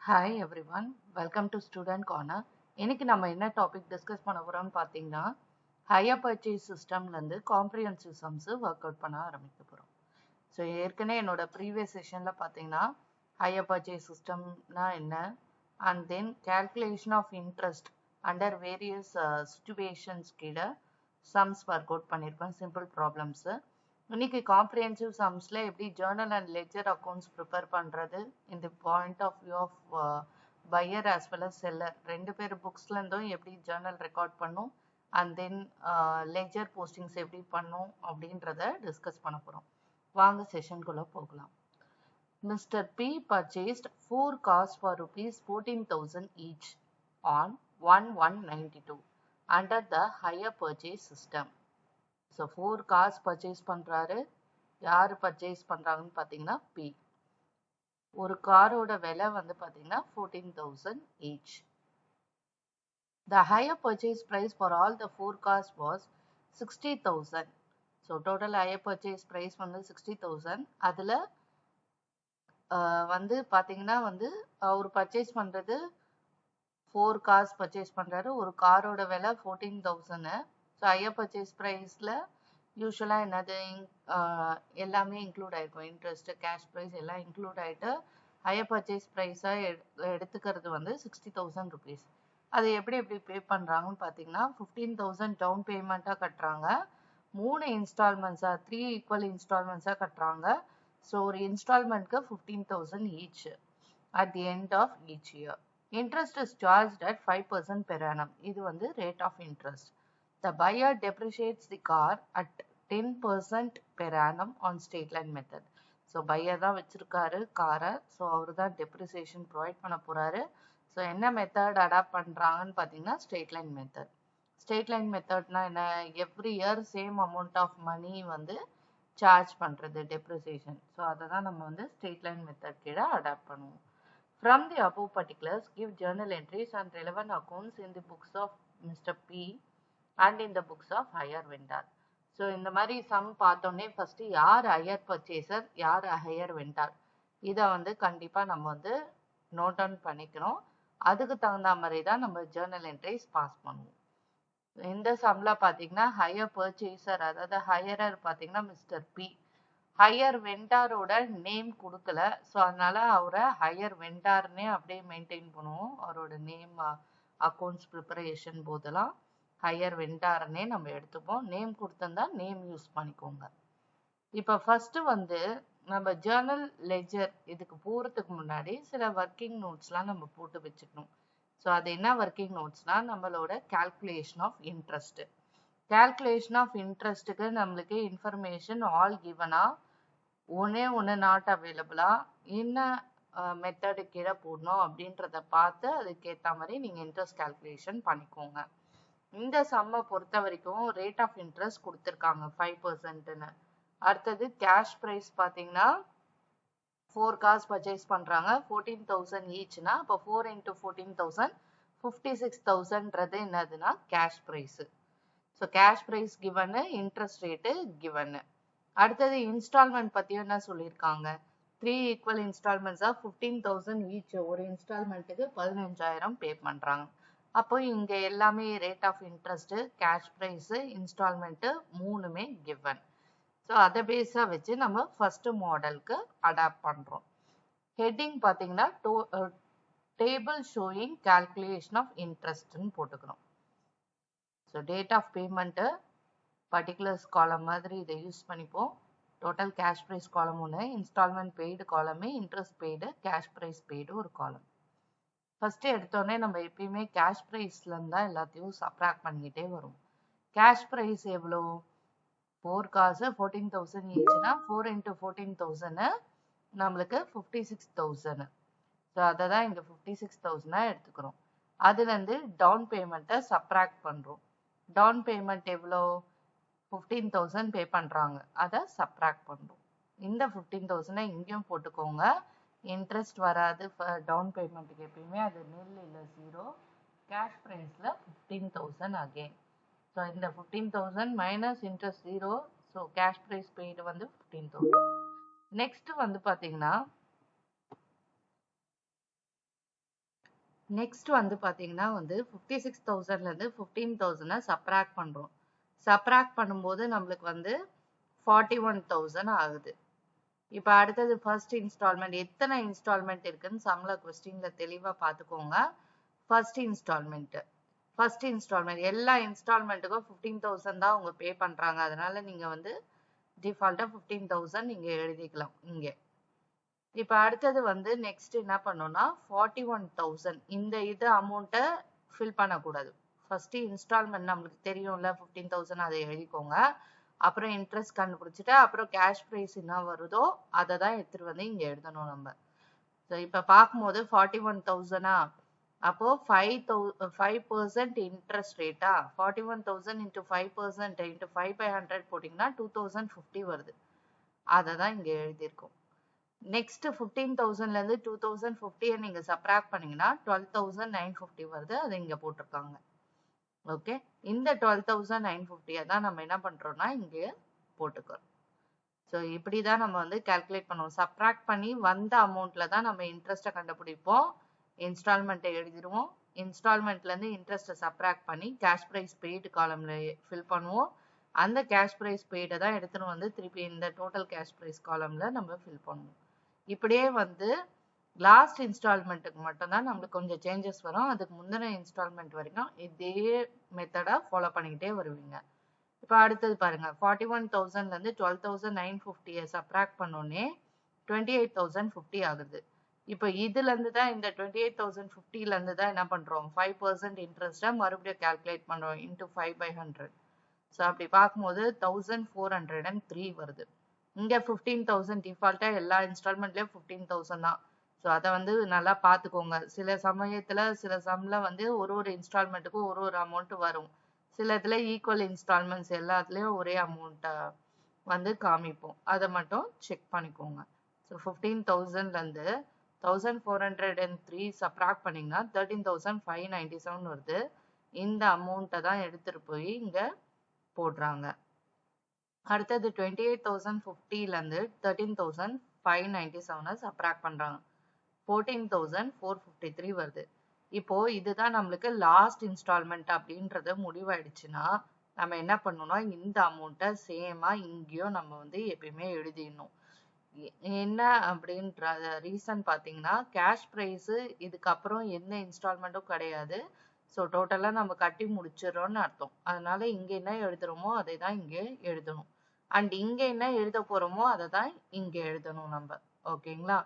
Hi everyone, welcome to student corner. இன்னைக்கு நம்ம என்ன டாபிக் டிஸ்கஸ் பண்ண போறோம்னு பார்த்தீங்கன்னா, ஹையர் பர்ச்சேஸ் சிஸ்டம்லேருந்து காம்ப்ரிஹென்சிவ் சம்ஸ் ஒர்க் அவுட் பண்ண ஆரம்பிக்க போகிறோம். ஸோ ஏற்கனவே என்னோட ப்ரீவியஸ் செஷனில் பார்த்தீங்கன்னா, ஹையர் பர்ச்சேஸ் சிஸ்டம்னா என்ன, and then calculation of interest under various situations கீழே சம்ஸ் ஒர்க் அவுட் பண்ணியிருப்பேன், சிம்பிள் ப்ராப்ளம்ஸு. இன்னைக்கு காம்ப்ரிஹென்சிவ் சம்ஸ்ல எப்படி journal and ledger accounts prepare பண்றது இந்த point of view of buyer as well as seller ரெண்டு பேர் புக்ஸ்ல இருந்தும் எப்படி ஜேர்னல் ரெக்கார்ட் பண்ணும் அண்ட் தென் லெட்ஜர் போஸ்டிங்ஸ் எப்படி பண்ணும் அப்படின்றத டிஸ்கஸ் பண்ண போறோம். வாங்க செஷனுக்குள்ள போகலாம். Mr. P purchased 4 cars for rupees 14,000 each on 1/1/92 under the hire purchase system. So 4 cars purchase பண்ணுறாரு. யார் பர்ச்சேஸ் பண்ணுறாங்கன்னு பார்த்தீங்கன்னா பி. ஒரு காரோட விலை வந்து பார்த்தீங்கன்னா 14,000 each. The higher purchase price for all the 4 cars was 60,000. So total hire purchase price வந்து 60,000. அதில் வந்து பார்த்தீங்கன்னா வந்து அவர் பர்ச்சேஸ் பண்ணுறது 4 கார்ஸ் பர்ச்சேஸ் பண்ணுறாரு. ஒரு காரோட விலை 14,000. ஸோ ஹையர் பர்ச்சேஸ் ப்ரைஸில் யூஸ்வலாக என்னது எல்லாமே இன்க்ளூட் ஆகிருக்கும். இன்ட்ரெஸ்ட்டு, கேஷ் ப்ரைஸ் எல்லாம் இன்க்ளூட் ஆகிட்டு ஹையர் பர்ச்சேஸ் ப்ரைஸாக எடுத்துக்கிறது வந்து 60,000 ருபீஸ். அது எப்படி எப்படி பே பண்ணுறாங்கன்னு பார்த்தீங்கன்னா 15,000 டவுன் பேமெண்ட்டாக கட்டுறாங்க. 3 இன்ஸ்டால்மெண்ட்ஸாக 3 ஈக்குவல் இன்ஸ்டால்மெண்ட்ஸாக கட்டுறாங்க. ஸோ ஒரு இன்ஸ்டால்மெண்ட்க்கு 15,000 each at the end of each year. Interest is charged at 5% per annum. இது வந்து rate of interest. The buyer depreciates the car at 10% per annum on straight line method. So buyer தான் வச்சிருக்காரு காரை. So அவர் தான் depreciation provide பண்ண போறாரு. So என்ன method adopt பண்றாங்கன்னு பார்த்தீங்கன்னா straight line method. Straight line மெத்தட்னா என்ன, every year same amount of money வந்து சார்ஜ் பண்றது டெப்ரிசியேஷன். ஸோ அதை தான் நம்ம வந்து ஸ்ட்ரெயிட் லைன் மெத்தட் கீழே அடாப்ட் பண்ணுவோம். From the above particulars, give journal entries and relevant accounts in the books of Mr. P and in the books of higher vendor. So இந்த மாதிரி some பார்த்தோன்னே first யார் ஹையர் பர்ச்சேசர், யார் higher vendor, இதை வந்து கண்டிப்பாக நம்ம வந்து நோட் டவுன் பண்ணிக்கணும். அதுக்கு தகுந்த மாதிரி தான் நம்ம ஜேர்னல் என்ட்ரிஸ் பாஸ் பண்ணுவோம். இந்த சம்ல பார்த்தீங்கன்னா ஹையர் பர்ச்சேசர், அதாவது ஹையரர் பார்த்தீங்கன்னா மிஸ்டர் பி. ஹையர் வெண்டாரோட நேம் கொடுக்கல. ஸோ அதனால அவரை ஹையர் வெண்டார்னே அப்படியே மெயின்டைன் பண்ணுவோம். அவரோட நேம் அக்கௌண்ட்ஸ் ப்ரிப்பரேஷன் போதெல்லாம் ஹையர் வெண்டார்னே நம்ம எடுத்துப்போம். நேம் கொடுத்திருந்தா நேம் யூஸ் பண்ணிக்கோங்க. இப்போ ஃபர்ஸ்ட் வந்து நம்ம ஜேர்னல் லெட்ஜர் இதுக்கு போகிறதுக்கு முன்னாடி சில ஒர்க்கிங் நோட்ஸ்லாம் நம்ம போட்டு வச்சுக்கணும். ஸோ அது என்ன ஒர்க்கிங் நோட்ஸ்னா நம்மளோட calculation of interest. Calculation of இன்ட்ரெஸ்ட்டுக்கு நம்மளுக்கு இன்ஃபர்மேஷன் ஆல் கிவனா, ஒன்று நாட் அவைலபிளா, என்ன மெத்தடு கீழே போடணும் அப்படின்றத பார்த்து அதுக்கேற்ற மாதிரி நீங்கள் இன்ட்ரெஸ்ட் கால்குலேஷன் பண்ணிக்கோங்க. இந்த சம்மை பொறுத்த வரைக்கும் ரேட் ஆஃப் இன்ட்ரெஸ்ட் கொடுத்துருக்காங்க 5%ன்னு. அடுத்தது கேஷ் ப்ரைஸ் பார்த்தீங்கன்னா 4 கார்ஸ் பர்ச்சேஸ் பண்ணுறாங்க, 14,000 ஈச்னா அப்போ 4 into 14,000 56,000ன்றது என்னதுன்னா cash price. So cash price given, interest rate given. அடுத்தது இன்ஸ்டால்மெண்ட் பற்றியும் என்ன சொல்லியிருக்காங்க, 3 ஈக்குவல் இன்ஸ்டால்மெண்ட்ஸாக 15,000 ஈச். ஒரு இன்ஸ்டால்மெண்ட்டுக்கு 15,000 பே பண்ணுறாங்க. அப்போ இங்கே எல்லாமே rate of interest, cash price, installment மூணுமே கிவன். ஸோ அதை பேஸாக வச்சு நம்ம ஃபர்ஸ்ட் மாடலுக்கு அடாப்ட் பண்ணுறோம். ஹெட்டிங் பார்த்தீங்கன்னா டேபிள் ஷோயிங் கால்குலேஷன் ஆஃப் இன்ட்ரெஸ்ட்னு போட்டுக்கிறோம். So date of payment particulars column மாதிரி இதை யூஸ் பண்ணிப்போம். டோட்டல் கேஷ் ப்ரைஸ் காலம் ஒன்று, இன்ஸ்டால்மெண்ட் பெய்டு காலமே, interest paid, cash price paid ஒரு காலம். ஃபர்ஸ்ட் எடுத்தோடனே நம்ம எப்பயுமே கேஷ் ப்ரைஸ்லேருந்து தான் எல்லாத்தையும் சப்ராக்ட் பண்ணிக்கிட்டே வரும். கேஷ் ப்ரைஸ் எவ்வளோ, 4 காசு 14,000 ஈச்சுனா 4 into 14,000 நம்மளுக்கு 56,000. ஸோ அதை தான் இங்கே 56,000 எடுத்துக்கிறோம். அதுலேருந்து டவுன் பேமெண்ட்டை சப்ராக்ட் பண்ணுறோம். டவுன் பேமெண்ட் எவ்வளோ, 15,000 பே பண்ணுறாங்க, அதை சப்ராக்ட் பண்ணுறோம். இந்த 15,000 இங்கேயும் போட்டுக்கோங்க. இன்ட்ரெஸ்ட் வராது டவுன் பேமெண்ட்டுக்கு, எப்பயுமே அது நில் இல்லை ஜீரோ. கேஷ் ப்ரைஸில் 15,000 அகெயின். ஸோ இந்த 15,000 minus interest zero. So cash price paid வந்து 15,000. நெக்ஸ்ட் வந்து பார்த்தீங்கன்னா நெக்ஸ்ட் வந்து பாத்தீங்கன்னா வந்து 56,000ல இருந்து 15,000 சப்ராக்ட் பண்றோம். சப்ராக்ட் பண்ணும்போது நம்மளுக்கு வந்து 41,000 ஆகுது. இப்ப அடுத்தது ஃபர்ஸ்ட் இன்ஸ்டால்மெண்ட் எத்தனை இன்ஸ்டால்மெண்ட் இருக்குன்னு சம்ல கொஸ்டின்ல தெளிவா பாத்துக்கோங்க. ஃபர்ஸ்ட் இன்ஸ்டால்மெண்ட் எல்லா இன்ஸ்டால்மெண்ட்டுக்கும் 15,000 தான் அவங்க பே பண்றாங்க. அதனால நீங்க வந்து டிஃபால்ட்டா 15,000 நீங்க எழுதிக்கலாம் இங்க. இப்ப அடுத்தது வந்து நெக்ஸ்ட் என்ன பண்ணோம்னா 41,000 இந்த அமௌண்ட்டை ஃபில் பண்ணக்கூடாது. ஃபர்ஸ்ட் இன்ஸ்டால்மெண்ட் நம்மளுக்கு தெரியும்ல 15,000 அதை எழுதிக்கோங்க. அப்புறம் இன்ட்ரெஸ்ட் கண்டுபிடிச்சிட்டு அப்புறம் கேஷ் ப்ரைஸ் என்ன வருதோ அதை தான் எடுத்துட்டு வந்து இங்க எழுதணும் நம்ம. ஸோ இப்ப பார்க்கும்போது 41,000 அப்போ 5% இன்ட்ரெஸ்ட் ரேட்டா 41,000 into 5% into 5/100 போட்டீங்கன்னா 2,050 வருது. அதை தான் இங்க எழுதியிருக்கோம். நெக்ஸ்ட் 15,000ல இருந்து 2,050 நீங்க சப்ராக்ட் பண்ணீங்கன்னா 12,950 வருது. அதை இங்க போட்டிருக்காங்க. ஓகே, இந்த 12,950 தான் நம்ம என்ன பண்றோம்னா இங்க போட்டுக்கிறோம். ஸோ இப்படிதான் நம்ம வந்து கால்குலேட் பண்ணுவோம். சப்ராக்ட் பண்ணி வந்த அமௌண்ட்ல தான் நம்ம இன்ட்ரெஸ்ட்டை கண்டுபிடிப்போம். இன்ஸ்டால்மெண்ட்டை எழுதிடுவோம். இன்ஸ்டால்மெண்ட்ல இருந்து இன்ட்ரெஸ்ட்டை சப்ராக்ட் பண்ணி கேஷ் பிரைஸ் பெய்டு காலம்ல ஃபில் பண்ணுவோம். அந்த கேஷ் பிரைஸ் பெய்டை தான் எடுத்துன்னு வந்து திருப்பி இந்த டோட்டல் கேஷ் பிரைஸ் காலம்ல நம்ம ஃபில் பண்ணுவோம். இப்படியே வந்து லாஸ்ட் இன்ஸ்டால்மெண்ட்டுக்கு மட்டும்தான் நம்மளுக்கு கொஞ்சம் சேஞ்சஸ் வரும். அதுக்கு முந்தின இன்ஸ்டால்மெண்ட் வரைக்கும் இதே மெத்தடா ஃபாலோ பண்ணிக்கிட்டே வருவீங்க. இப்போ அடுத்தது பாருங்க 41,000ல இருந்து 12,950 சப்ராக்ட் பண்ணோடனே 28,050 ஆகுது. இப்போ இதுல இருந்து தான் இந்த 28,050ல இருந்து தான் என்ன பண்றோம் 5% இன்ட்ரெஸ்ட்டை மறுபடியும் கால்குலேட் பண்றோம் இன்டூ 5/100. ஸோ அப்படி பார்க்கும்போது 1,403 வருது. இங்க 15,000 டிஃபால்ட்டா எல்லா இன்ஸ்டால்மெண்ட்லயும் 15,000 தான். ஸோ அதை வந்து நல்லா பார்த்துக்கோங்க. சில சமயத்துல சில சம்ல வந்து ஒரு இன்ஸ்டால்மெண்ட்டுக்கும் ஒரு அமௌண்ட் வரும். சில இதுல ஈக்குவல் இன்ஸ்டால்மெண்ட்ஸ் எல்லாத்துலயும் ஒரே அமௌண்ட்டை வந்து காமிப்போம். அதை மட்டும் செக் பண்ணிக்கோங்க. ஸோ 15,000ல இருந்து 1,403 சப்ராக்ட் பண்ணீங்கன்னா 13,597 வருது. இந்த அமௌண்ட்டை தான் எடுத்துட்டு போய் இங்க போடுறாங்க. அடுத்தது 28,050ல இருந்து 13,597 சப்ராக்ட் பண்றாங்க. 14,453 வருது. இப்போ இதுதான் நம்மளுக்கு லாஸ்ட் இன்ஸ்டால்மெண்ட் அப்படின்றது முடிவாயிடுச்சுன்னா நம்ம என்ன பண்ணணும்னா இந்த அமௌண்ட்டை சேமா இங்கேயும் நம்ம வந்து எப்பயுமே எழுதிடணும். என்ன அப்படின்ற ரீசன் பாத்தீங்கன்னா கேஷ் பிரைஸ் இதுக்கப்புறம் எந்த இன்ஸ்டால்மெண்ட்டும் கிடையாது. ஸோ டோட்டலா நம்ம கட்டி முடிச்சிடறோம்னு அர்த்தம். அதனால இங்க என்ன எழுதுறோமோ அதை தான் இங்க எழுதணும். அண்ட் இங்க என்ன எழுத போறோமோ அதை தான் இங்க எழுதணும் நம்ம. ஓகேங்களா?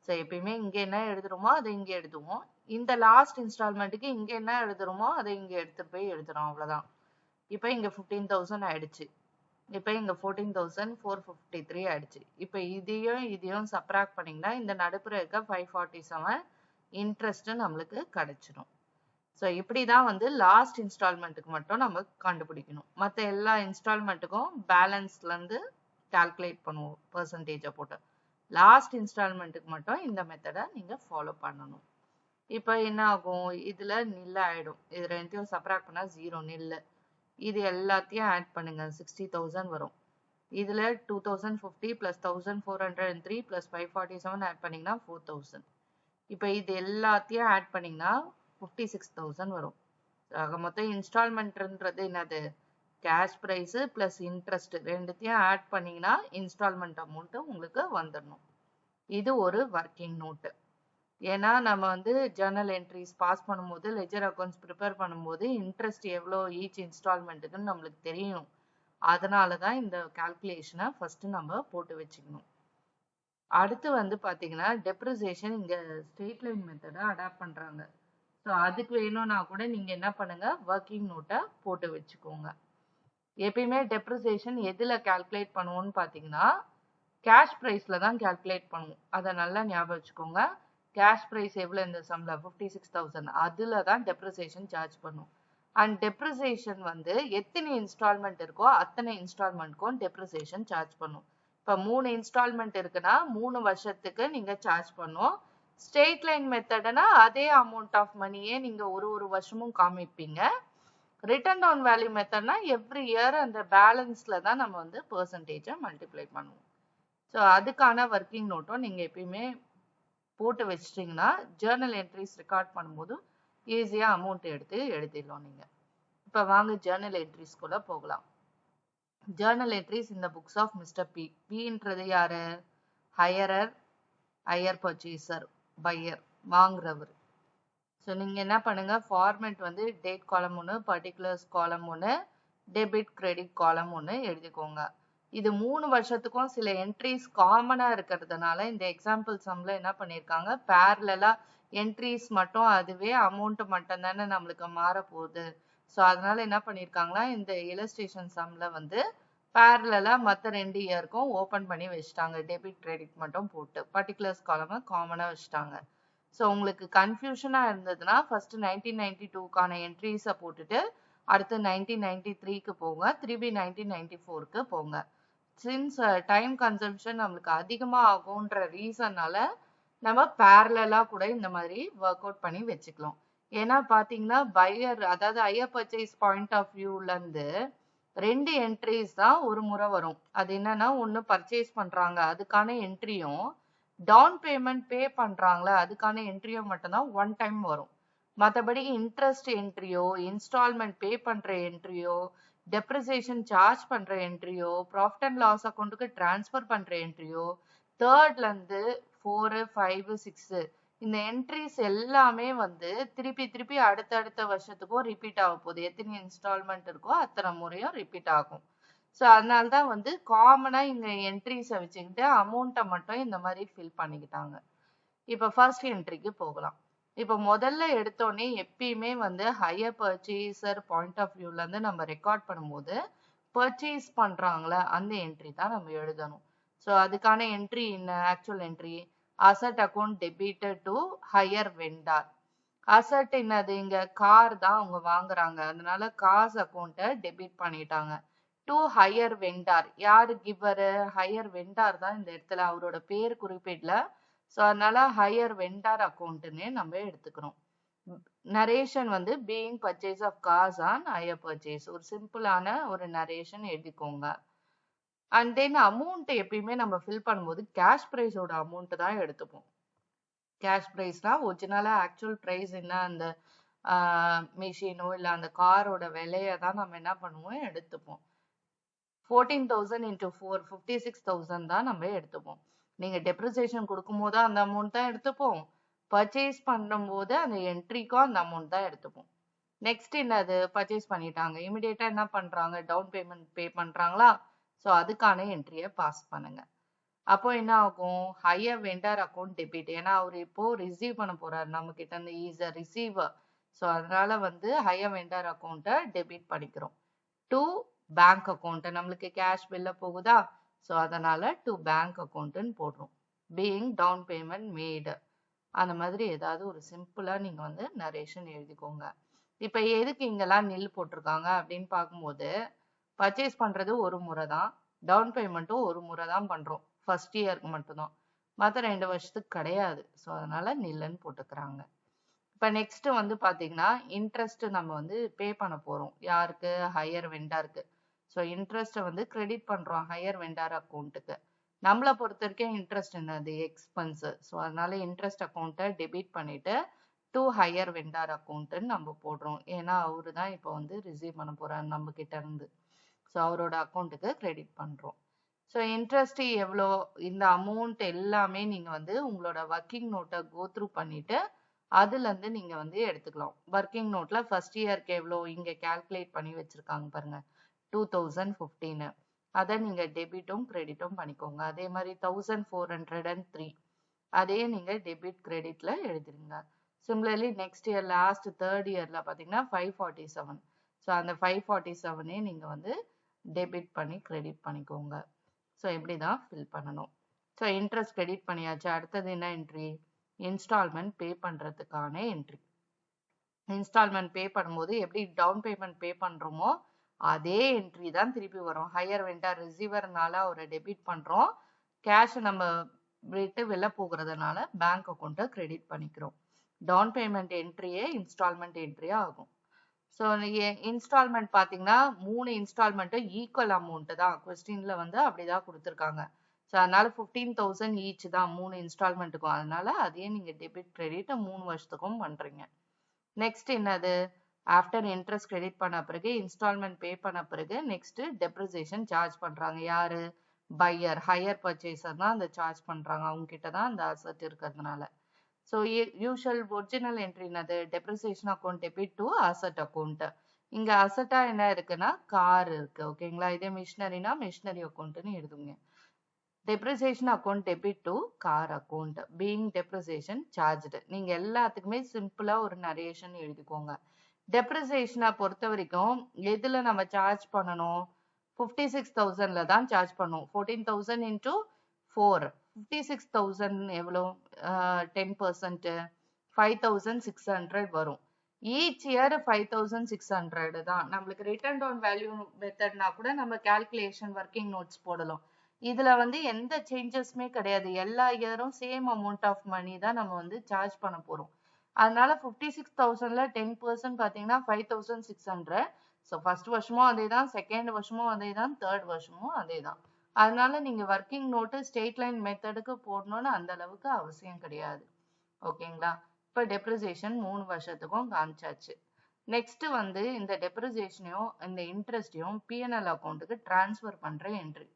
ஸோ எப்பயுமே இங்க என்ன எழுதுறோமோ அதை இங்க எழுதுவோம். இந்த லாஸ்ட் இன்ஸ்டால்மெண்ட்டுக்கு இங்க என்ன எழுதுறோமோ அதை இங்க எடுத்துட்டு போய் எழுதுறோம். அவ்வளவுதான். இப்போ இங்க 15,000 ஆயிடுச்சு. இப்போ இங்க 14,453 ஆயிடுச்சு. இப்போ இதையும் சப்ராக்ட் பண்ணீங்கன்னா இந்த நடுப்புற இருக்க 547 இன்ட்ரெஸ்ட் நம்மளுக்கு கிடைச்சிடும். ஸோ இப்படிதான் வந்து லாஸ்ட் இன்ஸ்டால்மெண்ட்டுக்கு மட்டும் நம்ம கண்டுபிடிக்கணும். மற்ற எல்லா இன்ஸ்டால்மெண்ட்டுக்கும் பேலன்ஸ்ல இருந்து கால்குலேட் பண்ணுவோம் பெர்சன்டேஜை போட்டு. லாஸ்ட் இன்ஸ்டால்மெண்ட்டுக்கு மட்டும் இந்த மெத்தடை நீங்க ஃபாலோ பண்ணணும். இப்போ என்ன ஆகும், இதுல நில் ஆயிடும். இது ரெண்டையும் சப்ராக்ட் பண்ணா 0 நில். இது எல்லாத்தையும் ஆட் பண்ணுங்க 60,000 வரும். இதுல 2,050 பிளஸ் 1,403 பிளஸ் 547 ஆட் பண்ணீங்கன்னா 4,000. இப்போ இது எல்லாத்தையும் ஆட் பண்ணீங்கன்னா 56,000 வரும். ஆக மொத்தம் இன்ஸ்டால்மெண்ட்ன்றது என்னது, கேஷ் பிரைஸ் பிளஸ் இன்ட்ரெஸ்ட் ரெண்டுத்தையும் ஆட் பண்ணீங்கன்னா இன்ஸ்டால்மெண்ட் அமௌண்ட் உங்களுக்கு வந்துடணும். இது ஒரு ஒர்க்கிங் நோட்டு. ஏன்னா நம்ம வந்து ஜர்னல் என்ட்ரிஸ் பாஸ் பண்ணும்போது லெஜர் அக்கௌண்ட்ஸ் ப்ரிப்பேர் பண்ணும்போது இன்ட்ரெஸ்ட் எவ்வளோ ஈச் இன்ஸ்டால்மெண்ட்டுக்குன்னு நம்மளுக்கு தெரியணும். அதனால தான் இந்த கால்குலேஷனை ஃபர்ஸ்ட் நம்ம போட்டு வச்சுக்கணும். அடுத்து வந்து பாத்தீங்கன்னா டெப்ரிசியேஷன் இங்க ஸ்ட்ரெயிட் லைன் மெத்தடை அடாப்ட் பண்றாங்க. ஸோ அதுக்கு வேணும்னா கூட நீங்க என்ன பண்ணுங்க ஒர்க்கிங் நோட்டை போட்டு வச்சுக்கோங்க. எப்பயுமே டெப்ரிசியேஷன் எதுல கால்குலேட் பண்ணுவோம்னு பாத்தீங்கன்னா கேஷ் பிரைஸ்ல தான் கால்குலேட் பண்ணுவோம். அதை நல்லா ஞாபகம் வச்சுக்கோங்க. கேஷ் பிரைஸ் எவ்வளவு இந்த சம்ல 56,000, அதுல தான் டெப்ரிசியேஷன் சார்ஜ் பண்ணும். அண்ட் டெப்ரிசியேஷன் வந்து எத்தனை இன்ஸ்டால்மெண்ட் இருக்கோ அத்தனை இன்ஸ்டால்மெண்ட்க்கும் டெப்ரிசியேஷன் சார்ஜ் பண்ணும். இப்ப 3 இன்ஸ்டால்மெண்ட் இருக்குன்னா 3 வருஷத்துக்கு நீங்க சார்ஜ் பண்ணும். ஸ்ட்ரெயிட் லைன் மெத்தட்னா அதே அமௌண்ட் ஆஃப் மணியே நீங்க ஒரு வருஷமும் காமிப்பீங்க. ரிட்டர்ன் டவுன் வேல்யூ மெத்தட்னா எவ்ரி இயர் அந்த பேலன்ஸ்ல தான் நம்ம வந்து பெர்சன்டேஜை மல்டிப்ளை பண்ணுவோம். ஸோ அதுக்கான ஒர்க்கிங் நோட்டும் நீங்க எப்பயுமே போட்டு வச்சிட்டிங்கன்னா ஜேர்னல் என்ட்ரிஸ் ரெக்கார்ட் பண்ணும்போது ஈஸியாக அமௌண்ட் எடுத்து எழுதிடலாம் நீங்கள். இப்போ வாங்க ஜேர்னல் என்ட்ரிஸ்குள்ளே போகலாம். ஜேர்னல் என்ட்ரிஸ் இந்த புக்ஸ் ஆஃப் மிஸ்டர் பி. பின்றது யாரு? ஹையரர், ஹையர் பர்ச்சேசர், பையர், வாங்குறவர். ஸோ நீங்கள் என்ன பண்ணுங்க, ஃபார்மேட் வந்து டேட் காலம் ஒன்று, பர்டிகுலர்ஸ் காலம் ஒன்று, டெபிட் கிரெடிட் காலம் ஒன்று எழுதிக்கோங்க. இது 3 வருஷத்துக்கும் சில என்ட்ரிஸ் காமனாக இருக்கிறதுனால இந்த எக்ஸாம்பிள் சம்மில் என்ன பண்ணியிருக்காங்க, பேரலாக என்ட்ரிஸ் மட்டும் அதுவே அமௌண்ட் மட்டும் தானே நம்மளுக்கு மாறப்போகுது. ஸோ அதனால என்ன பண்ணியிருக்காங்களா, இந்த இலஸ்ட்ரேஷன் சம்மில் வந்து பேரலாக மற்ற 2 இயருக்கும் ஓப்பன் பண்ணி வச்சுட்டாங்க. டெபிட் கிரெடிட் மட்டும் போட்டு பர்டிகுலர்ஸ் காலமை காமனாக வச்சுட்டாங்க. ஸோ உங்களுக்கு கன்ஃபியூஷனாக இருந்ததுன்னா ஃபர்ஸ்ட் 1992க்கான என்ட்ரிஸை போட்டுட்டு அடுத்து 1993க்கு போங்க, திருப்பி 1994க்கு போங்க. சின்ஸ் டைம் கன்சம்ஷன் நம்மளுக்கு அதிகமாக ஆகுன்ற ரீசன்னால நம்ம பேரலாக கூட இந்த மாதிரி ஒர்க் அவுட் பண்ணி வச்சுக்கலாம். ஏன்னா பார்த்தீங்கன்னா பையர், அதாவது ஹையர் பர்ச்சேஸ் பாயிண்ட் ஆஃப் வியூலேருந்து 2 என்ட்ரிஸ் தான் ஒரு முறை வரும். அது என்னன்னா, ஒன்று பர்ச்சேஸ் பண்ணுறாங்க அதுக்கான என்ட்ரியும், டவுன் பேமெண்ட் பே பண்ணுறாங்களா அதுக்கான என்ட்ரியோ மட்டும்தான் ஒன் டைம் வரும். மற்றபடி இன்ட்ரெஸ்ட் என்ட்ரியோ, இன்ஸ்டால்மெண்ட் பே பண்ணுற என்ட்ரியோ, டெப்ரிசியேஷன் சார்ஜ் பண்ணுற என்ட்ரியோ, ப்ராஃபிட் அண்ட் லாஸ் அக்கௌண்ட்டுக்கு டிரான்ஸ்ஃபர் பண்ணுற என்ட்ரியோ, 3லேருந்து 4, 5, 6 இந்த என்ட்ரிஸ் எல்லாமே வந்து திருப்பி அடுத்தடுத்த வருஷத்துக்கும் ரிப்பீட் ஆக போகுது. எத்தனை இன்ஸ்டால்மெண்ட் இருக்கோ அத்தனை முறையும் ரிப்பீட் ஆகும். ஸோ அதனால தான் வந்து காமனாக இங்கே என்ட்ரிஸை வச்சுக்கிட்டு அமௌண்ட்டை மட்டும் இந்த மாதிரி ஃபில் பண்ணிக்கிட்டாங்க. இப்போ ஃபர்ஸ்ட் என்ட்ரிக்கு போகலாம். இப்போ முதல்ல எடுத்தோடனே எப்பயுமே வந்து ஹையர் பர்ச்சேசர் பாயிண்ட் ஆஃப் வியூலேருந்து நம்ம ரெக்கார்ட் பண்ணும்போது பர்ச்சேஸ் பண்ணுறாங்களே அந்த என்ட்ரி தான் நம்ம எழுதணும். ஸோ அதுக்கான என்ட்ரி என்ன, actual entry asset account debited to higher vendor. Asset என்னது, இங்கே கார் தான் அவங்க வாங்குறாங்க, அதனால காஸ் அக்கௌண்ட்டை டெபிட் பண்ணிட்டாங்க. டு ஹையர் வெண்டார், யாரு கிவரு, ஹையர் வெண்டார் தான் இந்த இடத்துல, அவரோட பேர் குறிப்பிடல. ஸோ அதனால ஹையர் வெண்டார் அக்கௌண்ட்டுன்னு நம்ம எடுத்துக்கிறோம். நரேஷன் வந்து being purchase of cars on hire purchase, ஒரு சிம்பிளான ஒரு நரேஷன் எழுதிக்கோங்க. அண்ட் தென் அமௌண்ட் எப்பயுமே நம்ம ஃபில் பண்ணும்போது கேஷ் ப்ரைஸோட அமௌண்ட் தான் எடுத்துப்போம். கேஷ் ப்ரைஸ்னா ஒரிஜினலா ஆக்சுவல் ப்ரைஸ் என்ன, அந்த மிஷினோ இல்லை அந்த காரோட விலையை தான் நம்ம என்ன பண்ணுவோம் எடுத்துப்போம். 14,000 into 4 56,000 தான் நம்ம எடுத்துப்போம். நீங்கள் டெப்ரிசியேஷன் கொடுக்கும்போது அந்த அமௌண்ட் தான் எடுத்துப்போம், பர்ச்சேஸ் பண்ணும்போது அந்த என்ட்ரிக்கும் அந்த அமௌண்ட் தான் எடுத்துப்போம். நெக்ஸ்ட் என்னது, பர்ச்சேஸ் பண்ணிட்டாங்க, இமிடியேட்டாக என்ன பண்ணுறாங்க, டவுன் பேமெண்ட் பே பண்ணுறாங்களா, ஸோ அதுக்கான என்ட்ரியை பாஸ் பண்ணுங்க. அப்போ என்ன ஆகும், ஹையர் வெண்டர் அக்கௌண்ட் டெபிட், ஏன்னா அவர் இப்போ ரிசீவ் பண்ண போறாரு நம்ம கிட்ட இருந்து, இஸ் அ ரிசீவர். ஸோ அதனால வந்து ஹையர் வெண்டர் அக்கௌண்ட்டை டெபிட் பண்ணிக்கிறோம். டு பேங்க் அக்கௌண்ட், நம்மளுக்கு கேஷ் வெளில போகுதா, ஸோ அதனால டு பேங்க் அக்கௌண்ட்டுன்னு போடுறோம். பீயிங் டவுன் பேமெண்ட் மேடு, அந்த மாதிரி ஏதாவது ஒரு சிம்பிளாக நீங்கள் வந்து நரேஷன் எழுதிக்கோங்க. இப்போ எதுக்கு இங்கெல்லாம் நில் போட்டிருக்காங்க அப்படின்னு பார்க்கும்போது, பர்ச்சேஸ் பண்ணுறது ஒரு முறை தான், டவுன் பேமெண்ட்டும் ஒரு முறை தான் பண்ணுறோம், ஃபர்ஸ்ட் இயருக்கு மட்டும்தான், மற்ற 2 வருஷத்துக்கு கிடையாது. ஸோ அதனால நில்லுன்னு போட்டுக்கிறாங்க. இப்போ நெக்ஸ்ட் வந்து பார்த்தீங்கன்னா இன்ட்ரெஸ்ட் நம்ம வந்து பே பண்ண போகிறோம், யாருக்கு, ஹையர் வெண்டாருக்கு. ஸோ இன்ட்ரெஸ்ட்டை வந்து கிரெடிட் பண்ணுறோம் ஹையர் வெண்டார் அக்கௌண்ட்டுக்கு. நம்மளை பொறுத்த வரைக்கும் இன்ட்ரெஸ்ட் என்னது, எக்ஸ்பென்ஸு. ஸோ அதனால இன்ட்ரெஸ்ட் அக்கௌண்ட்டை டெபிட் பண்ணிவிட்டு டு ஹையர் வெண்டார் அக்கௌண்ட்டுன்னு நம்ம போடுறோம். ஏன்னா அவரு தான் இப்போ வந்து ரிசீவ் பண்ண போகிறாரு நம்ம கிட்ட இருந்து. ஸோ அவரோட அக்கௌண்ட்டுக்கு கிரெடிட் பண்ணுறோம். ஸோ இன்ட்ரெஸ்ட் எவ்வளோ, இந்த அமௌண்ட் எல்லாமே நீங்கள் வந்து உங்களோட ஒர்க்கிங் நோட்டை கோத்ரூ பண்ணிவிட்டு அதுலேருந்து நீங்கள் வந்து எடுத்துக்கலாம். ஒர்க்கிங் நோட்டில் ஃபர்ஸ்ட் இயருக்கு எவ்வளோ இங்கே கேல்குலேட் பண்ணி வச்சுருக்காங்க பாருங்கள், 2015. அதை நீங்கள் டெபிட்டும் கிரெடிட்டும் பண்ணிக்கோங்க. அதே மாதிரி 1403 அதே நீங்கள் டெபிட் கிரெடிட்டில் எழுதிருங்க. Similarly next year last third இயரில் பார்த்தீங்கன்னா 547. ஸோ அந்த 547 நீங்கள் வந்து டெபிட் பண்ணி கிரெடிட் பண்ணிக்கோங்க. ஸோ இப்படி தான் ஃபில் பண்ணணும். ஸோ இன்ட்ரெஸ்ட் கிரெடிட் பண்ணியாச்சு. அடுத்தது என்ன என்ட்ரி, இன்ஸ்டால்மெண்ட் பே பண்ணுறதுக்கான என்ட்ரி. இன்ஸ்டால்மெண்ட் பே பண்ணும்போது எப்படி டவுன் பேமெண்ட் பே பண்ணுறோமோ அதே என்ட்ரி தான் திருப்பி வரும். ஹையர் வெண்டார் ரிசீவர்னால அவரை டெபிட் பண்ணுறோம், கேஷ் நம்ம விட்டு வெளில போகிறதுனால பேங்க் அக்கௌண்ட்டை கிரெடிட் பண்ணிக்கிறோம். டவுன் பேமெண்ட் என்ட்ரியே இன்ஸ்டால்மெண்ட் என்ட்ரியே ஆகும். ஸோ இன்ஸ்டால்மெண்ட் பார்த்தீங்கன்னா 3 இன்ஸ்டால்மெண்ட்டும் ஈக்குவல் அமௌண்ட்டு தான், கொஸ்டினில் வந்து அப்படி தான் கொடுத்துருக்காங்க. ஸோ அதனால 15,000 ஈச் தான் 3 இன்ஸ்டால்மெண்ட்டுக்கும். அதனால அதையே நீங்க டெபிட் கிரெடிட் 3 வருஷத்துக்கும் பண்றீங்க. நெக்ஸ்ட் என்னது, ஆஃப்டர் இன்ட்ரெஸ்ட் கிரெடிட் பண்ண பிறகு இன்ஸ்டால்மெண்ட் பே பண்ண பிறகு நெக்ஸ்ட் டெப்ரிசியேஷன் சார்ஜ் பண்றாங்க. யாரு? பையர், ஹையர் பர்ச்சேசர் தான் அந்த சார்ஜ் பண்றாங்க. அவங்க கிட்ட தான் அந்த அசட் இருக்கிறதுனால. ஸோ யூஷுவல் ஒரிஜினல் என்ட்ரி என்னது, depreciation account debit to asset account. இங்க அசட்டா என்ன இருக்குன்னா கார் இருக்கு. ஓகேங்களா, இதே மிஷினரினா மிஷினரி அக்கௌண்ட்னு எழுதுங்க. Depreciation account debit to car account being depreciation charged. நீங்க எல்லாத்துக்குமே சிம்பிளா ஒரு நரேஷன் எழுதிக்கோங்க. டெப்ரிசியேஷனை பொறுத்த வரைக்கும் எதுல நம்ம சார்ஜ் பண்ணணும், 56,000ல தான் சார்ஜ் பண்ணும். 14,000 into 4, 56,000 எவ்வளோ, 10%, 5,600 வரும். ஈச் இயர் 5,600 தான். நம்மளுக்கு ரிட்டர்ன் டவுன் வேல்யூ மெத்தட்னா கூட நம்ம கால்குலேஷன் ஒர்க்கிங் நோட்ஸ் போடலாம். இதுல வந்து எந்த சேஞ்சஸுமே கிடையாது. எல்லா இயரும் சேம் அமௌண்ட் ஆஃப் மணி தான் நம்ம வந்து சார்ஜ் பண்ண போறோம். அதனால 56,000ல 10% பாத்தீங்கன்னா 5,600. ஸோ ஃபர்ஸ்ட் வருஷமும் அதே தான், செகண்ட் வருஷமும் அதே தான், தேர்ட் வருஷமும் அதே தான். அதனால நீங்க ஒர்க்கிங் நோட்டு ஸ்ட்ரெயிட் லைன் மெத்தடுக்கு போடணும்னு அந்த அளவுக்கு அவசியம் கிடையாது. ஓகேங்களா, இப்போ டெப்ரிசியேஷன் 3 வருஷத்துக்கும் காமிச்சாச்சு. நெக்ஸ்ட் வந்து இந்த டெப்ரிசியேஷனையும் இந்த இன்ட்ரெஸ்டையும் பிஎன்எல் அக்கௌண்ட்டுக்கு டிரான்ஸ்ஃபர் பண்ற என்ட்ரி.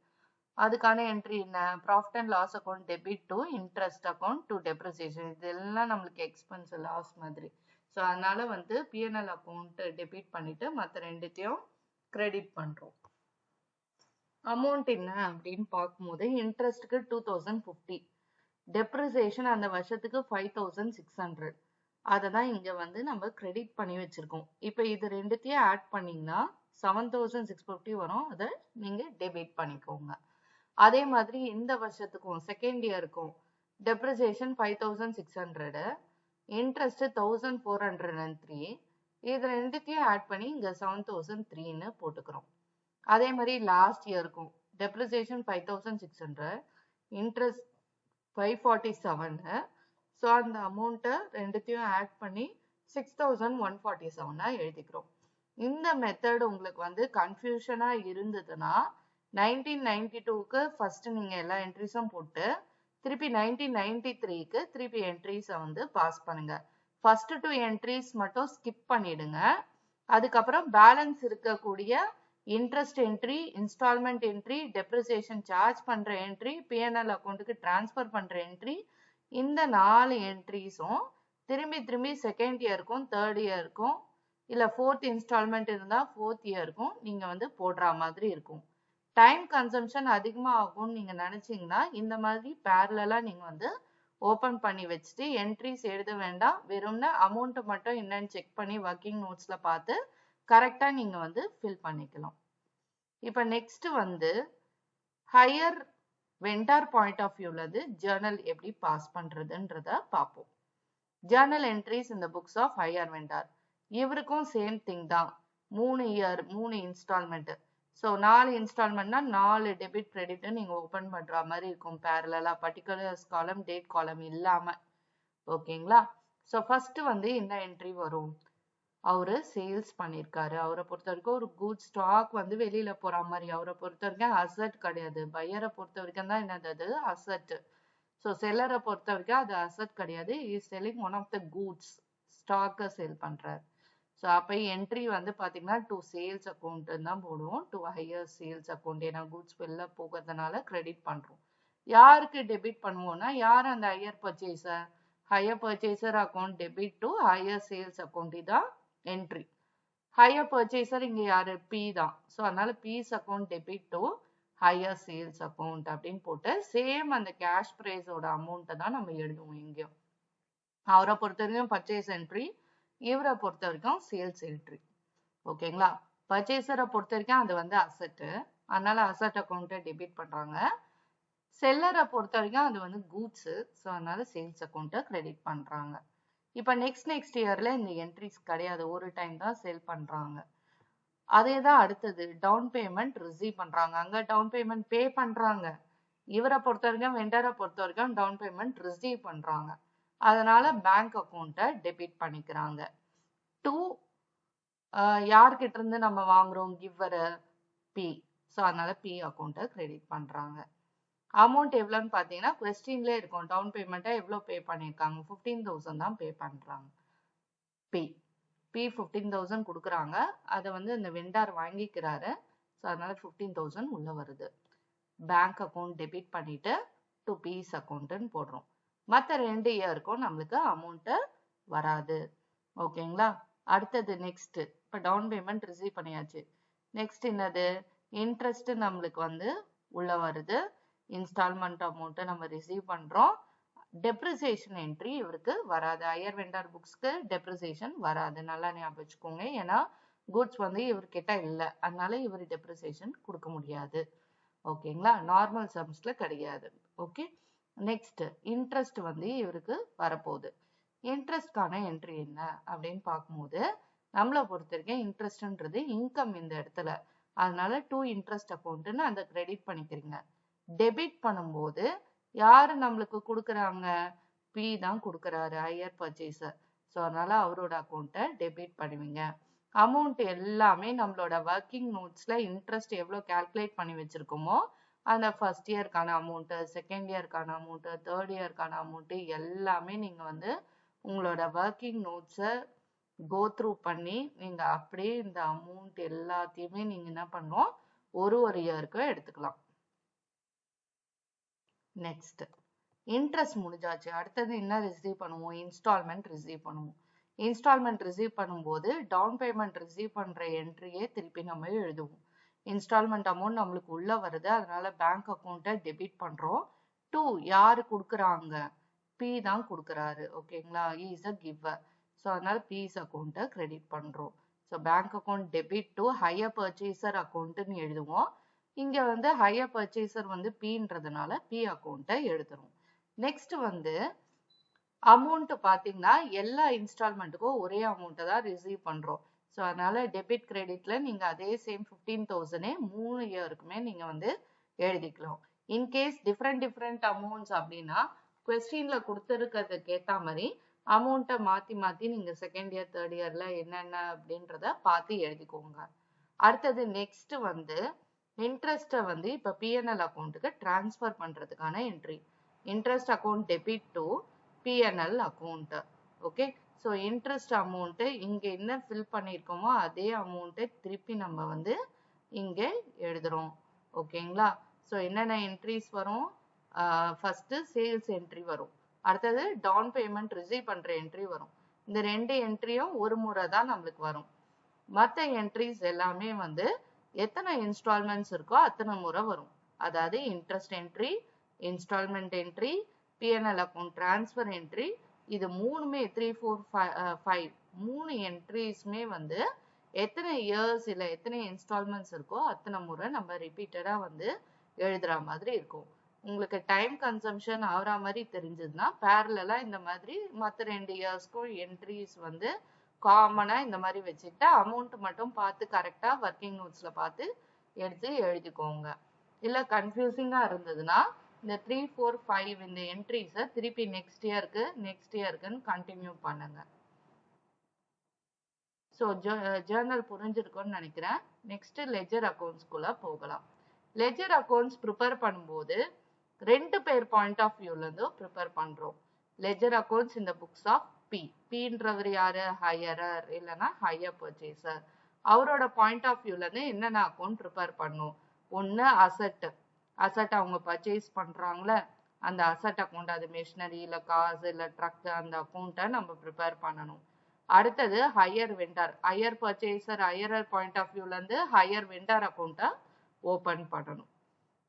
அதுக்கான என்ட்ரி என்ன, profit and loss account debit to interest account to depreciation. இதெல்லாம் நம்மளுக்கு எக்ஸ்பென்ஸ் லாஸ் மாதிரி. ஸோ அதனால வந்து பிஎன்எல் அக்கௌண்ட் டெபிட் பண்ணிட்டு மற்ற ரெண்டுத்தையும் கிரெடிட் பண்றோம். அமௌண்ட் என்ன அப்படின்னு பார்க்கும்போது இன்ட்ரெஸ்ட்க்கு 2,050, டெப்ரிசியேஷன் அந்த வருஷத்துக்கு 5,600. அதை தான் இங்க வந்து நம்ம கிரெடிட் பண்ணி வச்சிருக்கோம். இப்போ இது ரெண்டுத்தையும் ஆட் பண்ணீங்கன்னா 7,650 வரும். அதை நீங்க டெபிட் பண்ணிக்கோங்க. அதே மாதிரி இந்த வருஷத்துக்கும் செகண்ட் இயருக்கும் டெப்ரிசியேஷன் 5,600, இன்ட்ரெஸ்ட் 1,403. இது ரெண்டுத்தையும் ஆட் பண்ணி இங்க 7,003ன்னு போட்டுக்கிறோம். அதே மாதிரி லாஸ்ட் இயருக்கும் டெப்ரிசியேஷன் 5,600, இன்ட்ரெஸ்ட் 547. ஸோ அந்த அமௌண்ட்டை ரெண்டுத்தையும் ஆட் பண்ணி 6,147 எழுதிக்கிறோம். இந்த மெத்தட் உங்களுக்கு வந்து கன்ஃபியூஷனா இருந்ததுன்னா 1992க்கு ஃபர்ஸ்ட் நீங்க எல்லா என்ட்ரிஸும் போட்டு திருப்பி 1993க்கு திருப்பி என்ட்ரிஸை வந்து பாஸ் பண்ணுங்க. ஃபர்ஸ்ட் 2 என்ட்ரிஸ் மட்டும் ஸ்கிப் பண்ணிடுங்க. அதுக்கப்புறம் பேலன்ஸ் இருக்கக்கூடிய interest entry, installment entry, depreciation charge பண்ற என்ட்ரி, பிஎன்எல் அக்கௌண்ட்டுக்கு டிரான்ஸ்ஃபர் பண்ற என்ட்ரி, இந்த 4 என்ட்ரிஸும் திரும்பி திரும்பி செகண்ட் இயருக்கும் தேர்ட் இயருக்கும் இல்ல ஃபோர்த் இன்ஸ்டால்மெண்ட் இருந்தா ஃபோர்த் இயருக்கும் நீங்க வந்து போடுற மாதிரி இருக்கும். டைம் கன்சம்ஷன் அதிகமா ஆகும்னு நீங்க நினைச்சீங்கன்னா இந்த மாதிரி பேரலா நீங்க வந்து ஓபன் பண்ணி வச்சுட்டு என்ட்ரிஸ் எழுத வேண்டாம். வெறும்னா அமௌண்ட் மட்டும் என்னன்னு செக் பண்ணி ஒர்க்கிங் நோட்ஸ்ல பார்த்து கரெக்டா நீங்க வந்து ஃபில் பண்ணிக்கலாம். இப்ப நெக்ஸ்ட் வந்து ஹையர் வெண்டார் பாயிண்ட் ஆஃப் வியூல ஜேர்னல் எப்படி பாஸ் பண்றதுன்றத பார்ப்போம். ஜேர்னல் என்ட்ரிஸ் இந்த புக்ஸ் ஆஃப் ஹையர் வெண்டார். இவருக்கும் சேம் திங் தான். 3 இயர் 3 இன்ஸ்டால்மெண்ட். ஸோ 4 இன்ஸ்டால்மெண்ட்னா 4 டெபிட் கிரெடிட் நீங்க ஓபன் பண்ற மாதிரி இருக்கும் பேரலா, பர்டிகுலர்ஸ் காலம் டேட் காலம் இல்லாம. ஓகேங்களா, ஸோ ஃபர்ஸ்ட் வந்து என்ன என்ட்ரி வரும், அவரு சேல்ஸ் பண்ணிருக்காரு. அவரை பொறுத்த வரைக்கும் ஒரு குட் ஸ்டாக் வந்து வெளியில போற மாதிரி. அவரை பொறுத்த வரைக்கும் அசட் கிடையாது. பையரை பொறுத்த வரைக்கும் தான் என்னது அது அசட். ஸோ செல்லரை பொறுத்த வரைக்கும் அது அசட் கிடையாது. Is selling one of the goods, ஸ்டாக்கை சேல் பண்றாரு. ஸோ அப்போ என்ட்ரி வந்து பார்த்தீங்கன்னா டு சேல்ஸ் அக்கௌண்ட் தான் போடுவோம், டு ஹையர் சேல்ஸ் அக்கௌண்ட். ஏன்னா குட்ஸ் வெளில போகிறதுனால கிரெடிட் பண்ணுறோம். யாருக்கு டெபிட் பண்ணுவோம்னா யார் அந்த hire purchaser account debit to hire sales account. இதான் என்ட்ரி. ஹையர் பர்ச்சேசர் இங்கே யாரு, பி தான். ஸோ அதனால B's account debit to hire sales account அப்படின்னு போட்டு சேம் அந்த கேஷ் ப்ரைஸோட அமௌண்ட்டை தான் நம்ம எழுதுவோம் இங்கேயும். அவரை பொறுத்த வரைக்கும் பர்ச்சேஸ் என்ட்ரி, இவரை பொறுத்த வரைக்கும் சேல்ஸ் என்ட்ரி. ஓகேங்களா, பர்ச்சேசரை பொறுத்த வரைக்கும் அது வந்து அசட்டு, அதனால அசட் அக்கௌண்ட்டை டெபிட் பண்றாங்க. செல்லரை பொறுத்த வரைக்கும் அது வந்து கூட்ஸ், ஸோ அதனால சேல்ஸ் அக்கௌண்ட்டை கிரெடிட் பண்றாங்க. இப்போ நெக்ஸ்ட் இயர்ல இந்த என்ட்ரிஸ் கிடையாது, ஒரு டைம் தான் சேல் பண்றாங்க. அதே தான் அடுத்தது டவுன் பேமெண்ட் ரிசீவ் பண்றாங்க. அங்க டவுன் பேமெண்ட் பே பண்றாங்க. இவரை பொறுத்த வரைக்கும் வெண்டரை பொறுத்த வரைக்கும் டவுன் பேமெண்ட் ரிசீவ் பண்றாங்க. அதனால பேங்க் அக்கௌண்ட்டை டெபிட் பண்ணிக்கிறாங்க. டு யார்கிட்ட இருந்து நம்ம வாங்குறோம், கிவ்வரு பி. ஸோ அதனால பி அக்கௌண்ட்டை கிரெடிட் பண்றாங்க. அமௌண்ட் எவ்வளோன்னு பார்த்தீங்கன்னா கொஸ்டின்லேயே இருக்கும். டவுன் பேமெண்ட்டாக எவ்வளோ பே பண்ணியிருக்காங்க, 15,000 தான் பே பண்ணுறாங்க. பி 15,000 கொடுக்குறாங்க. அதை வந்து இந்த வெண்டார் வாங்கிக்கிறாரு. ஸோ அதனால 15,000 உள்ள வருது. பேங்க் அக்கௌண்ட் டெபிட் பண்ணிட்டு டு பீஸ் அக்கௌண்ட்டுன்னு போடுறோம். மற்ற 2 இயருக்கும் நம்மளுக்கு அமௌண்ட்டு வராது. ஓகேங்களா? அடுத்தது நெக்ஸ்ட். இப்போ டவுன் பேமெண்ட் ரிசீவ் பண்ணியாச்சு. நெக்ஸ்ட் என்னது, இன்ட்ரெஸ்ட் நம்மளுக்கு வந்து உள்ள வருது. இன்ஸ்டால்மெண்ட் அமௌண்ட்டை நம்ம ரிசீவ் பண்றோம். டெப்ரிசியேஷன் என்ட்ரி இவருக்கு வராது. ஹையர் வெண்டார் புக்ஸ்க்கு டெப்ரிசியேஷன் வராது. நல்லா ஞாபகம் வச்சுக்கோங்க. ஏன்னா குட்ஸ் வந்து இவர்கிட்ட இல்லை, அதனால இவர் டெப்ரிசியேஷன் கொடுக்க முடியாது. ஓகேங்களா? நார்மல் சம்ஸ்ல கிடையாது. ஓகே. நெக்ஸ்ட் இன்ட்ரெஸ்ட் வந்து இவருக்கு வரப்போகுது. இன்ட்ரெஸ்ட்கான என்ட்ரி என்ன அப்படின்னு பார்க்கும்போது நம்மளை பொறுத்த வரைக்கும் இன்ட்ரெஸ்ட்ன்றது இன்கம் இந்த இடத்துல, அதனால டு இன்ட்ரெஸ்ட் அக்கௌண்ட்னு அந்த கிரெடிட் பண்ணிக்கிறீங்க. டெபிட் பண்ணும்போது யாரு நம்மளுக்கு கொடுக்குறாங்க, பி தான் கொடுக்குறாரு, ஹையர் பர்ச்சேசர். ஸோ அதனால அவரோட அக்கௌண்ட்டை டெபிட் பண்ணுவீங்க. அமௌண்ட் எல்லாமே நம்மளோட ஒர்க்கிங் நோட்ஸ்ல இன்ட்ரெஸ்ட் எவ்வளோ கால்குலேட் பண்ணி வச்சிருக்கோமோ அந்த ஃபர்ஸ்ட் இயர்க்கான அமௌண்ட்டு, செகண்ட் இயர்க்கான அமௌண்ட்டு, தேர்ட் இயர்க்கான அமௌண்ட்டு எல்லாமே நீங்க வந்து உங்களோட ஒர்க்கிங் நோட்ஸை கோ த்ரூ பண்ணி நீங்க அப்படியே இந்த அமௌண்ட் எல்லாத்தையுமே நீங்க என்ன பண்ணணும், ஒரு இயருக்கு எடுத்துக்கலாம். நெக்ஸ்ட் இன்ட்ரெஸ்ட் முடிஞ்சாச்சு. அடுத்தது என்ன ரிசீவ் பண்ணுவோம், இன்ஸ்டால்மெண்ட் ரிசீவ் பண்ணுவோம். இன்ஸ்டால்மெண்ட் ரிசீவ் பண்ணும்போது டவுன் பேமெண்ட் ரிசீவ் பண்ற என்ட்ரியே திருப்பி நம்ம எழுதுவோம். இன்ஸ்டால்மெண்ட் அமௌண்ட் நம்மளுக்கு உள்ள வருது, அதனால பேங்க் அக்கௌண்ட்டை டெபிட் பண்றோம். டு யாரு கொடுக்குறாங்க, பி தான் கொடுக்குறாரு. ஓகேங்களா? Is a giver. ஸோ அதனால பீஸ் அக்கௌண்ட்டை கிரெடிட் பண்றோம். So bank account debit to hire purchaser அக்கௌண்ட்னு எழுதுவோம். இங்க வந்து ஹையர் பர்ச்சேசர் வந்து பின்றதுனால பி அக்கௌண்ட்டை எழுதுறோம். நெக்ஸ்ட் வந்து அமௌண்ட் பாத்தீங்கன்னா எல்லா இன்ஸ்டால்மெண்ட்டுக்கும் ஒரே அமௌண்ட்டை தான் ரிசீவ் பண்றோம். ஸோ அதனால டெபிட் கிரெடிட்ல நீங்க அதே சேம் 15,000 3 இயருக்குமே நீங்க வந்து எழுதிக்கலாம். இன்கேஸ் டிஃப்ரெண்ட் அமௌண்ட்ஸ் அப்படின்னா கொஸ்டின்ல கொடுத்துருக்கிறதுக்கு ஏற்ற மாதிரி அமௌண்ட்டை மாத்தி நீங்க செகண்ட் இயர் தேர்ட் இயர்ல என்னென்ன அப்படின்றத பார்த்து எழுதிக்கோங்க. அடுத்தது நெக்ஸ்ட் வந்து இன்ட்ரெஸ்ட்டை வந்து இப்ப பிஎன்எல் அக்கௌண்ட்டுக்கு டிரான்ஸ்ஃபர் பண்றதுக்கான entry. Interest account debit to PNL account. Okay. So interest amount இங்க என்ன ஃபில் பண்ணியிருக்கோமோ அதே அமௌண்ட்டை திருப்பி நம்ம வந்து இங்கே எழுதுறோம். ஓகேங்களா? ஸோ என்னென்ன என்ட்ரிஸ் வரும், ஃபர்ஸ்ட் சேல்ஸ் என்ட்ரி வரும், அடுத்தது டவுன் பேமெண்ட் ரிசீவ் பண்ற என்ட்ரி வரும். இந்த 2 என்ட்ரியும் ஒரு முறை தான் நம்மளுக்கு வரும். மற்ற என்ட்ரிஸ் எல்லாமே வந்து எத்தனை இன்ஸ்டால்மெண்ட்ஸ் இருக்கோ அத்தனை முறை வரும். அதாவது interest entry, installment entry, PNL account transfer entry, இது மூணுமே 3, 4, 5 3 என்ட்ரிஸ்மே வந்து எத்தனை இயர்ஸ் இல்லை எத்தனை இன்ஸ்டால்மெண்ட்ஸ் இருக்கோ அத்தனை முறை நம்ம ரிப்பீட்டடா வந்து எழுதுற மாதிரி இருக்கும். உங்களுக்கு டைம் கன்சம்ஷன் ஆகிற மாதிரி தெரிஞ்சதுன்னா பேரலா இந்த மாதிரி மற்ற 2 இயர்ஸ்க்கும் என்ட்ரிஸ் வந்து காமனா இந்த மாதிரி வச்சுக்கிட்டு அமௌண்ட் மட்டும் பார்த்து கரெக்டா ஒர்க்கிங் நோட்ஸ்ல பார்த்து எடுத்து எழுதிக்கோங்க. இல்ல கன்ஃபியூசிங்கா இருந்ததுன்னா இந்த 3, 4, 5 இந்த என்ட்ரிஸை திருப்பி நெக்ஸ்ட் இயர்க்குன்னு கண்டினியூ பண்ணுங்க. ஸோ ஜேர்னல் புரிஞ்சிருக்கும்னு நினைக்கிறேன். நெக்ஸ்ட் லெஜர் அக்கௌண்ட்ஸ்குள்ள போகலாம். லெஜர் அக்கௌண்ட்ஸ் ப்ரிப்பேர் பண்ணும்போது 2 பேர் பாயிண்ட் ஆஃப் வியூல இருந்து ப்ரிப்பேர் பண்றோம். லெஜர் அக்கௌண்ட்ஸ் இந்த புக்ஸ் ஆஃப் பின்றவர் யாரு, ஹையரர் இல்லைன்னா ஹையர் பர்ச்சேசர். அவரோட பாயிண்ட் ஆஃப் வியூல இருந்து என்னென்ன அக்கௌண்ட் ப்ரிப்பேர் பண்ணும், ஒன்னு அசட் அவங்க பர்ச்சேஸ் பண்றாங்களே அந்த அசட் அக்கௌண்ட், அது மிஷினரி இல்ல காசு இல்ல ட்ரக், அந்த அக்கௌண்ட்டை நம்ம ப்ரிப்பேர் பண்ணணும். அடுத்தது hire vendor, hire purchaser hire point of வியூல இருந்து ஹையர் வெண்டார் அக்கௌண்ட்டை ஓபன் பண்ணணும்.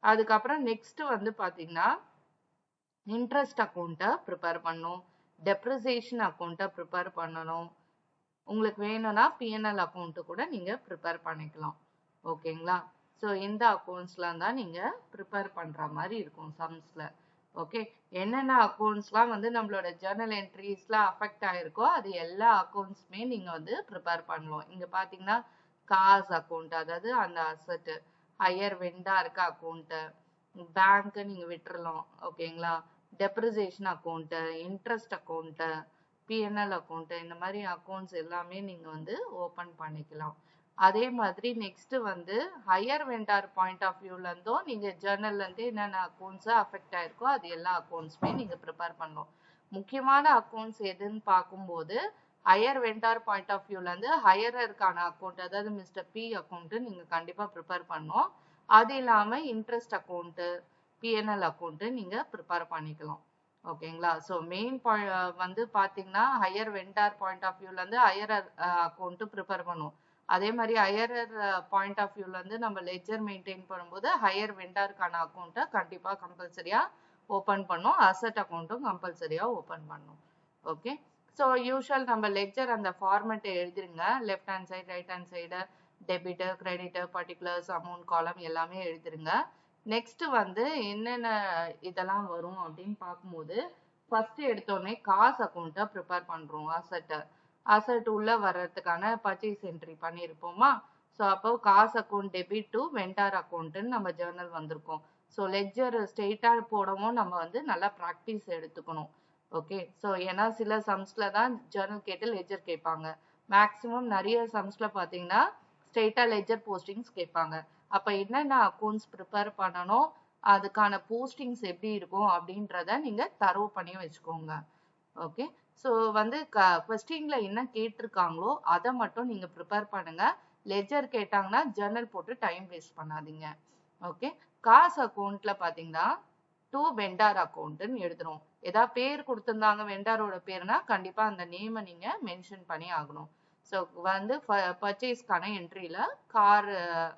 அதுக்கப்புறம் நெக்ஸ்ட் வந்து பாத்தீங்கன்னா இன்ட்ரெஸ்ட் அக்கௌண்ட்டை ப்ரிப்பேர் பண்ணணும், டெப்ரிசியேஷன் அக்கௌண்ட்டை ப்ரிப்பேர் பண்ணணும். உங்களுக்கு வேணும்னா பிஎன்எல் அக்கௌண்ட்டு கூட நீங்க ப்ரிப்பேர் பண்ணிக்கலாம். ஓகேங்களா? ஸோ இந்த அக்கௌண்ட்ஸ்லாம் தான் நீங்க ப்ரிப்பேர் பண்ற மாதிரி இருக்கும் சம்ஸ்ல. ஓகே. என்னென்ன அக்கௌண்ட்ஸ்லாம் வந்து நம்மளோட ஜேர்னல் என்ட்ரிஸ்ல அஃபெக்ட் ஆயிருக்கோ அது எல்லா அக்கௌண்ட்ஸுமே நீங்க வந்து ப்ரிப்பேர் பண்ணலாம். இங்க பாத்தீங்கன்னா காஸ் அக்கௌண்ட், அதாவது அந்த அசட், ஹையர் வெண்டாருக்கு அக்கௌண்ட், பேங்க் நீங்க விட்டுறலாம். ஓகேங்களா? Depreciation account, interest account, PNL account, இந்த மாதிரி அக்கௌண்ட்ஸ் எல்லாமே நீங்க வந்து ஓபன் பண்ணிக்கலாம். அதே மாதிரி நெக்ஸ்ட் வந்து ஹையர் வெண்டார் பாயிண்ட் ஆஃப் வியூல இருந்தும் நீங்க ஜேர்னல்ல இருந்து என்னென்ன அக்கௌண்ட்ஸ் அஃபெக்ட் ஆயிருக்கோ அது எல்லா அக்கௌண்ட்ஸுமே நீங்க ப்ரிப்பேர் பண்ணணும். முக்கியமான அக்கௌண்ட்ஸ் எதுன்னு பார்க்கும்போது ஹையர் வெண்டார் பாயிண்ட் ஆஃப் வியூல இருந்து ஹையரருக்கான அக்கௌண்ட், அதாவது மிஸ்டர் பி அக்கௌண்ட் நீங்க கண்டிப்பா ப்ரிப்பேர் பண்ணணும். அது இல்லாம இன்ட்ரெஸ்ட் அக்கௌண்ட், பிஎன்எல் அக்கௌண்ட் நீங்க ப்ரிப்பேர் பண்ணிக்கலாம். ஓகேங்களா? ஸோ மெயின் வந்து பாத்தீங்கன்னா ஹையர் வெண்டார் பாயிண்ட் ஆஃப் வியூல இருந்து ஹையர் அக்கௌண்ட் ப்ரிப்பேர் பண்ணுவோம். அதே மாதிரி ஹையர் பாயிண்ட் ஆஃப் வியூல இருந்து நம்ம லெட்ஜர் மெயின்டைன் பண்ணும்போது ஹையர் வெண்டாருக்கான அக்கௌண்ட்டை கண்டிப்பா கம்பல்சரியா ஓபன் பண்ணும். அசெட் அக்கௌண்ட்டும் கம்பல்சரியா ஓபன் பண்ணும். ஓகே, ஸோ யூஷுவல் நம்ம லெட்ஜர் அந்த ஃபார்மெட் எழுதிருங்க. Left hand side, right hand side, debtor, creditor, particulars, amount column எல்லாமே எழுதிருங்க. நெக்ஸ்ட் வந்து என்னென்ன இதெல்லாம் வரும் அப்படின்னு பார்க்கும்போது ஃபர்ஸ்ட் எடுத்தோடனே காசு அக்கௌண்ட்டை ப்ரிப்பேர் பண்றோம். அசட் உள்ள வர்றதுக்கான பர்ச்சேஸ் என்ட்ரி பண்ணியிருப்போமா. ஸோ அப்போ காசு அக்கௌண்ட் டெபிட் டு வெண்டார் அக்கௌண்ட்னு நம்ம ஜேர்னல் வந்திருக்கோம். ஸோ லெட்ஜர் ஸ்ட்ரெயிட்டா போடவும் நம்ம வந்து நல்லா ப்ராக்டிஸ் எடுத்துக்கணும். ஓகே, ஸோ ஏன்னா சில சம்ஸ்ல தான் ஜேர்னல் கேட்டு லெட்ஜர் கேட்பாங்க. மேக்ஸிமம் நிறைய சம்ஸ்ல பார்த்தீங்கன்னா ஸ்ட்ரெயிட்டா லெட்ஜர் போஸ்டிங்ஸ் கேட்பாங்க. அப்ப என்னென்ன அக்கௌண்ட்ஸ் ப்ரிப்பேர் பண்ணணும், அதுக்கான போஸ்டிங்ஸ் எப்படி இருக்கும் அப்படின்றத நீங்க தரவு பண்ணி வச்சுக்கோங்க. ஓகே, ஸோ வந்து கொஸ்டின்ல என்ன கேட்டிருக்காங்களோ அதை மட்டும் நீங்க ப்ரிப்பேர் பண்ணுங்க. லெட்ஜர் கேட்டாங்கன்னா ஜேர்னல் போட்டு டைம் வேஸ்ட் பண்ணாதீங்க. ஓகே, காசு அக்கௌண்ட்ல பாத்தீங்கன்னா டு வெண்டார் அக்கௌண்ட்னு எழுதுறோம். ஏதாவது பேர் கொடுத்திருந்தாங்க வெண்டாரோட பேர்னா கண்டிப்பா அந்த நேமை நீங்க மென்ஷன் பண்ணி ஆகணும். ஸோ வந்து பர்ச்சேஸ்க்கான என்ட்ரியில கார்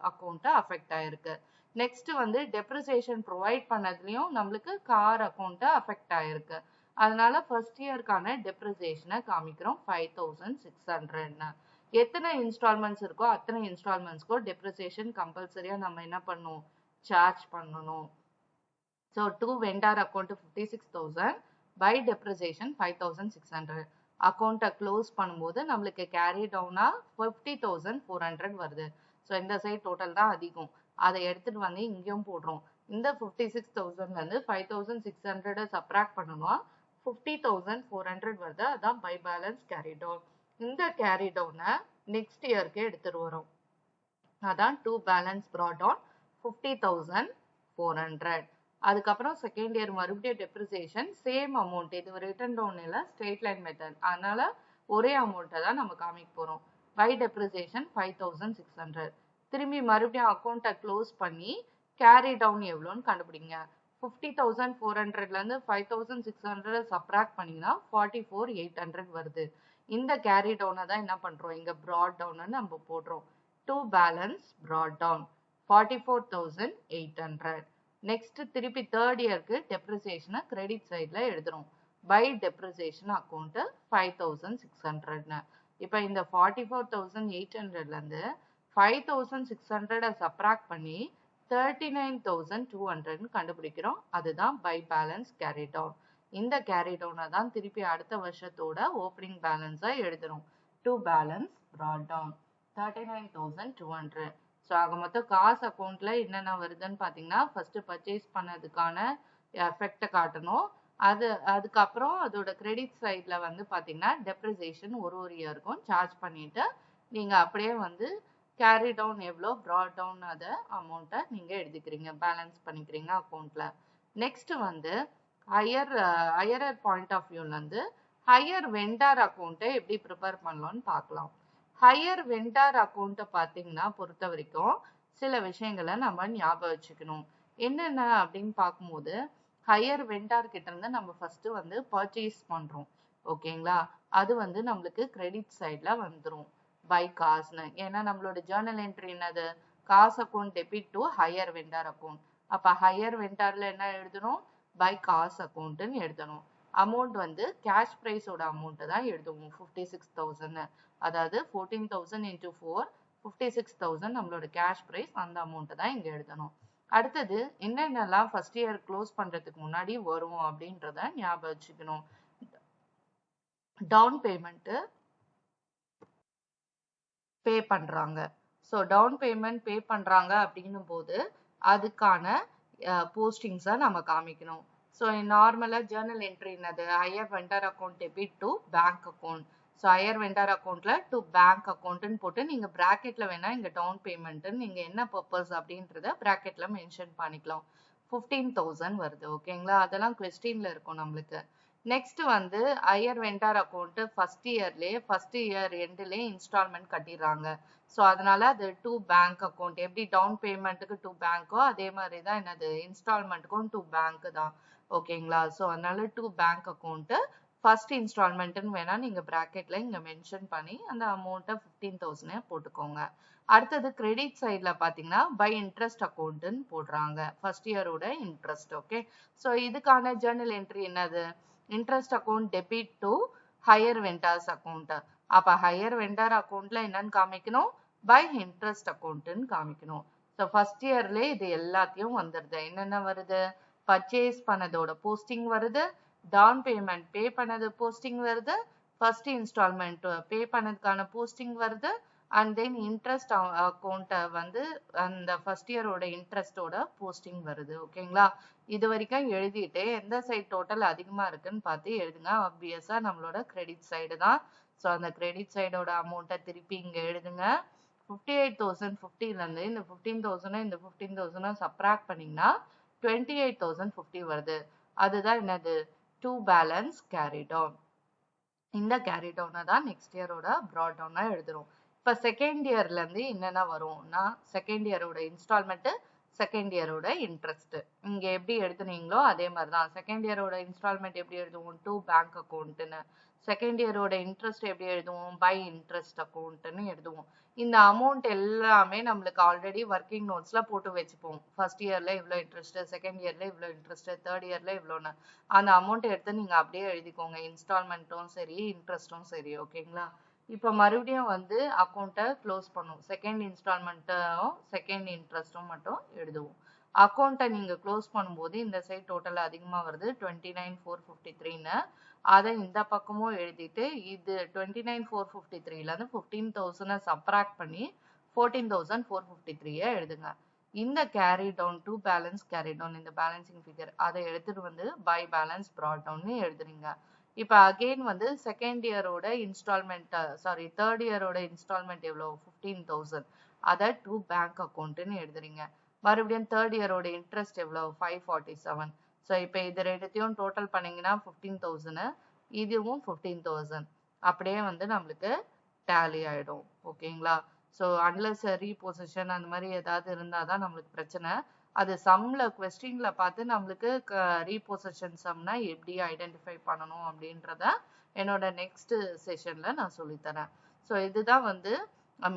அக்கௌண்ட் அஃபெக்ட் ஆயிருக்கு. நெக்ஸ்ட் வந்து டெப்ரிசியேஷன் ப்ரொவைட் பண்ணதுலயும் நம்மளுக்கு கார் அக்கௌண்ட் அஃபெக்ட் ஆயிருக்கு. அதனால ஃபர்ஸ்ட் இயர்க்கான டெப்ரிசியேஷனை காமிக்கிறோம் 5600. எத்தனை இன்ஸ்டால்மெண்ட்ஸ் இருக்கோ அத்தனை இன்ஸ்டால்மெண்ட்ஸ்க்கோ டெப்ரிசியேஷன் கம்பல்சரியா நம்ம என்ன பண்ணணும், சார்ஜ் பண்ணணும். So to vendor account 56,000 by depreciation 5600. அக்கௌண்ட்டை க்ளோஸ் பண்ணும்போது நம்மளுக்கு கேரி டவுனா 50,400 வருது. ஸோ இந்த சைட் டோட்டல் தான் அதிகம், அதை எடுத்துட்டு வந்து இங்கேயும் போடுறோம். இந்த 56,000ல இருந்து 5,600 சப்ராக்ட் பண்ணணும், 50,400 வருது. அதான் பை பேலன்ஸ் கேரி டவுன். இந்த கேரி டவுனை நெக்ஸ்ட் இயர்க்கு எடுத்துட்டு வரும். அதான் டு பேலன்ஸ் brought down 50,400. அதுக்கப்புறம் செகண்ட் இயர் மறுபடியும் டெப்ரிசியேஷன் சேம் அமௌண்ட். இது ரிட்டர்ன் டவுன் இல்ல, ஸ்ட்ரெயிட் லைன் மெத்தட், அதனால ஒரே அமௌண்ட்டை தான் நம்ம காமிக்க போறோம். By depreciation 5,600. திரும்பி மறுபடியும் அக்கௌண்ட்டை க்ளோஸ் பண்ணி கேரி டவுன் எவ்வளோன்னு கண்டுபிடிங்க. 50,400ல இருந்து 5,600 சப்ராக்ட் பண்ணீங்கன்னா 44,800 வருது. இந்த கேரி டவுனை தான் என்ன பண்றோம், இங்க brought downன்னு நம்ம போடுறோம். To balance brought down 44,800. Next திருப்பி தேர்ட் இயர்க்கு டெப்ரிசியேஷனை கிரெடிட் சைட்ல எழுதுறோம். By depreciation account 5,600. இப்போ இந்த 44,800ல இருந்து 5,600 சப்ராக்ட் பண்ணி 39,200 கண்டுபிடிக்கிறோம். அதுதான் பை பேலன்ஸ் கேரி டவுன். இந்த கேரி டவுனை தான் திருப்பி அடுத்த வருஷத்தோட ஓப்பனிங் பேலன்ஸா எழுதுறோம். To balance brought down 39,200. So ஆக மொத்தம் காசு அக்கௌண்ட்ல என்னென்ன வருதுன்னு பார்த்தீங்கன்னா ஃபர்ஸ்ட் பர்ச்சேஸ் பண்ணதுக்கான எஃபெக்டை காட்டணும். அதுக்கப்புறம் அதோட கிரெடிட் சைட்ல வந்து பார்த்தீங்கன்னா டெப்ரிசியேஷன் ஒரு இயருக்கும் சார்ஜ் பண்ணிட்டு நீங்க அப்படியே வந்து கேரி டவுன் எவ்வளோ, brought down அதை அமௌண்ட்டை நீங்க எழுதிக்கிறீங்க, பேலன்ஸ் பண்ணிக்கிறீங்க அக்கௌண்ட்ல. நெக்ஸ்ட் வந்து ஹையர் பாயிண்ட் ஆஃப் வியூல இருந்து ஹையர் வெண்டார் அக்கௌண்ட்டை எப்படி ப்ரிப்பேர் பண்ணலாம்னு பார்க்கலாம். ஹையர் வெண்டார் அக்கௌண்ட்டை பார்த்தீங்கன்னா பொறுத்த வரைக்கும் சில விஷயங்களை நம்ம ஞாபகம் வச்சுக்கணும். என்னென்ன அப்படின்னு பார்க்கும்போது ஹையர் வெண்டார் கிட்ட இருந்து நம்ம ஃபர்ஸ்ட் வந்து பர்ச்சேஸ் பண்றோம். ஓகேங்களா, அது வந்து நம்மளுக்கு கிரெடிட் சைட்ல வந்துடும் பை காசுன்னு. ஏன்னா நம்மளோட ஜேர்னல் என்ட்ரி என்னது, காசு account debit to higher vendor account. அப்ப ஹையர் வெண்டார்ல என்ன எழுதணும், பை காசு அக்கௌண்ட்னு எழுதணும். அமௌண்ட் வந்து கேஷ் பிரைஸோட அமௌண்ட் தான் எழுதுவோம் 56,000. அதாவது 14,000 into 4 56,000 நம்மளோட கேஷ் பிரைஸ், அந்த அமௌண்ட் தான் இங்க எழுதணும். அடுத்தது என்னென்னலாம் ஃபர்ஸ்ட் இயர் க்ளோஸ் பண்றதுக்கு முன்னாடி வரும் அப்படின்றத ஞாபகம் வச்சுக்கணும். டவுன் பேமெண்ட் பே பண்றாங்க. ஸோ டவுன் பேமெண்ட் பே பண்றாங்க அப்படின்னும் போது அதுக்கான போஸ்டிங்ஸை நம்ம காமிக்கணும். ஸோ நார்மலா ஜேர்னல் என்ட்ரி என்னது, higher vendor account debit to bank account. So higher vendor அக்கௌண்ட்ல டு பேங்க் அக்கௌண்ட்னு போட்டு நீங்க பிராக்கெட்ல வேணா இங்க டவுன் பேமெண்ட் நீங்க என்ன பர்பஸ் அப்படின்றத பிராக்கெட்ல மென்ஷன் பண்ணிக்கலாம். 15,000 வருது. ஓகேங்களா? அதெல்லாம் கொஸ்டின்ல இருக்கும் நம்மளுக்கு. நெக்ஸ்ட் வந்து hire vendor account first year எண்ட்லயே இன்ஸ்டால்மெண்ட் கட்டிடுறாங்க. ஸோ அதனால அது டு பேங்க் அக்கௌண்ட். எப்படி டவுன் பேமெண்ட்டுக்கு டு பேங்கோ அதே மாதிரி தான் என்னது இன்ஸ்டால்மெண்ட்டுக்கும் டு பேங்க் தான். ஓகேங்களா? ஸோ அதனால டு பேங்க் அக்கௌண்ட் ஃபர்ஸ்ட் இன்ஸ்டால்மெண்ட்னு வேணா நீங்க பிராக்கெட்ல இங்க மென்ஷன் பண்ணி அந்த அமௌண்ட்டை 15,000 போட்டுக்கோங்க. அடுத்தது கிரெடிட் சைட்ல பாத்தீங்கன்னா பை இன்ட்ரெஸ்ட் அக்கௌண்ட்னு போடுறாங்க. ஃபர்ஸ்ட் இயரோட இன்ட்ரெஸ்ட். ஓகே, ஸோ இதுக்கான ஜேர்னல் என்ட்ரி என்னது? Interest account debit to hire vendors account. அப்ப ஹையர் வெண்டார் அக்கௌண்ட்ல என்னன்னு காமிக்கணும்? பை இன்ட்ரெஸ்ட் அக்கௌண்ட்னு காமிக்கணும். ஸோ ஃபர்ஸ்ட் இயர்ல இது எல்லாத்தையும் வந்துருது. என்னென்ன வருது? பர்ச்சேஸ் பண்ணதோட போஸ்டிங் வருது, டவுன் பேமெண்ட் பே பண்ணது போஸ்டிங் வருது, ஃபர்ஸ்ட் இன்ஸ்டால்மெண்ட் பே பண்ணதுக்கான போஸ்டிங் வருது, அண்ட் தென் இன்ட்ரெஸ்ட் அக்கௌண்ட்டை வந்து அந்த ஃபர்ஸ்ட் இயரோட இன்ட்ரெஸ்டோட போஸ்டிங் வருது. ஓகேங்களா? இது வரைக்கும் எழுதிட்டு எந்த சைடு டோட்டல் அதிகமா இருக்குன்னு பார்த்து எழுதுங்க. ஆப்வியஸா நம்மளோட கிரெடிட் சைடு தான். ஸோ அந்த கிரெடிட் சைடோட அமௌண்ட்டை திருப்பி இங்க எழுதுங்க. 58,050 இருந்து இந்த 15,000 இந்த 15,000 சப்ராக்ட் பண்ணீங்கன்னா 28,050 வருது. அதுதான் என்னது? To balance carry down. இந்த கேரி டவுனை தான் நெக்ஸ்ட் இயரோட ப்ராட் டவுனா எழுதுறோம். இப்போ செகண்ட் இயர்ல இருந்து என்னென்ன வரும்னா செகண்ட் இயரோட இன்ஸ்டால்மெண்ட், செகண்ட் இயரோட இன்ட்ரெஸ்ட். இங்க எப்படி எழுதுனீங்களோ அதே மாதிரி தான். செகண்ட் இயரோட இன்ஸ்டால்மெண்ட் எப்படி எழுதுவோம்? டு பேங்க் அக்கௌண்ட்னு. செகண்ட் இயரோட இன்ட்ரெஸ்ட் எப்படி எழுதுவோம்? பை இன்ட்ரெஸ்ட் அக்கௌண்ட்னு எழுதுவோம். இந்த அமௌண்ட் எல்லாமே நம்மளுக்கு ஆல்ரெடி ஒர்க்கிங் நோட்ஸ்ல போட்டு வச்சுப்போம். ஃபர்ஸ்ட் இயர்ல இவ்வளோ இன்ட்ரெஸ்ட், செகண்ட் இயர்ல இவ்வளோ இன்ட்ரெஸ்ட், தேர்ட் இயர்ல இவ்வளோன்னு. அந்த அமௌண்ட் எடுத்து நீங்க அப்படியே எழுதிக்கோங்க. இன்ஸ்டால்மெண்ட்டும் சரி, இன்ட்ரெஸ்டும் சரி. ஓகேங்களா? இப்போ மறுபடியும் வந்து அக்கௌண்ட்டை க்ளோஸ் பண்ணும். செகண்ட் இன்ஸ்டால்மெண்ட்டும் செகண்ட் இன்ட்ரெஸ்டும் மட்டும் எழுதுவோம். அக்கௌண்ட்டை நீங்க க்ளோஸ் பண்ணும்போது இந்த சைட் டோட்டல் அதிகமா வருது 29,453ன்னு. அதை இந்த பக்கமும் எழுதிட்டு இது 29,453ல இருந்து 15,000 சப்ராக்ட் பண்ணி 14,453 எழுதுங்க. இந்த carry down to balance carry down, இந்த பேலன்சிங் ஃபிகர் அதை எடுத்துட்டு வந்து பை பேலன்ஸ் ப்ராட் டவுன் எழுதுறீங்க. இப்போ அகெயின் வந்து செகண்ட் இயரோட இன்ஸ்டால்மெண்ட் தேர்ட் இயரோட இன்ஸ்டால்மெண்ட் எவ்வளோ? 15,000. அதை டு பேங்க் அக்கௌண்ட்னு எழுதுறீங்க. மறுபடியும் தேர்ட் இயரோட இன்ட்ரெஸ்ட் எவ்வளோ? 547. ஸோ இப்போ இது ரெண்டுத்தையும் டோட்டல் பண்ணீங்கன்னா 15,000, இதுவும் 15,000. அப்படியே வந்து நம்மளுக்கு டேலி ஆயிடும். ஓகேங்களா? ஸோ அன்லெஸ் ரீபொசிஷன் அந்த மாதிரி ஏதாவது இருந்தால் தான் நம்மளுக்கு பிரச்சனை. அது சம்ல கொஸ்டின்ல பார்த்து நம்மளுக்கு ரீபொசிஷன் சம்னா எப்படி ஐடென்டிஃபை பண்ணணும் அப்படின்றத என்னோட நெக்ஸ்ட் செஷன்ல நான் சொல்லித்தரேன். ஸோ இதுதான் வந்து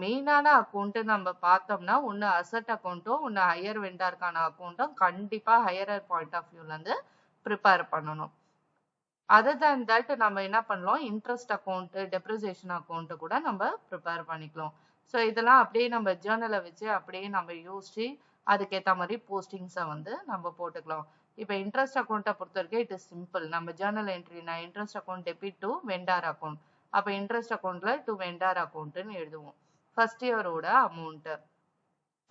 மெயினான அக்கௌண்ட். நம்ம பார்த்தோம்னா ஒன்று அசட் அக்கௌண்ட்டும் ஒன்று ஹையர் வெண்டாருக்கான அக்கௌண்ட்டும் கண்டிப்பா ஹையர் பாயிண்ட் ஆஃப் வியூல இருந்து ப்ரிப்பேர் பண்ணணும். அதர் தேன் தட் நம்ம என்ன பண்ணலாம்? இன்ட்ரெஸ்ட் அக்கௌண்ட், டெப்ரிசியேஷன் அக்கௌண்ட் கூட நம்ம ப்ரிப்பேர் பண்ணிக்கலாம். ஸோ இதெல்லாம் அப்படியே நம்ம ஜேர்னலை வச்சு அப்படியே நம்ம யோசிச்சு அதுக்கேற்ற மாதிரி போஸ்டிங்ஸை வந்து நம்ம போட்டுக்கலாம். இப்போ இன்ட்ரெஸ்ட் அக்கௌண்ட்டை பொறுத்த வரைக்கும் இட் இஸ் சிம்பிள். நம்ம ஜேர்னல் என்ட்ரி நான் interest account debit to vendor account. அப்போ இன்ட்ரெஸ்ட் அக்கௌண்ட்ல டு வெண்டார் அக்கௌண்ட்னு எழுதுவோம். ஃபர்ஸ்ட் இயரோட அமௌண்ட்.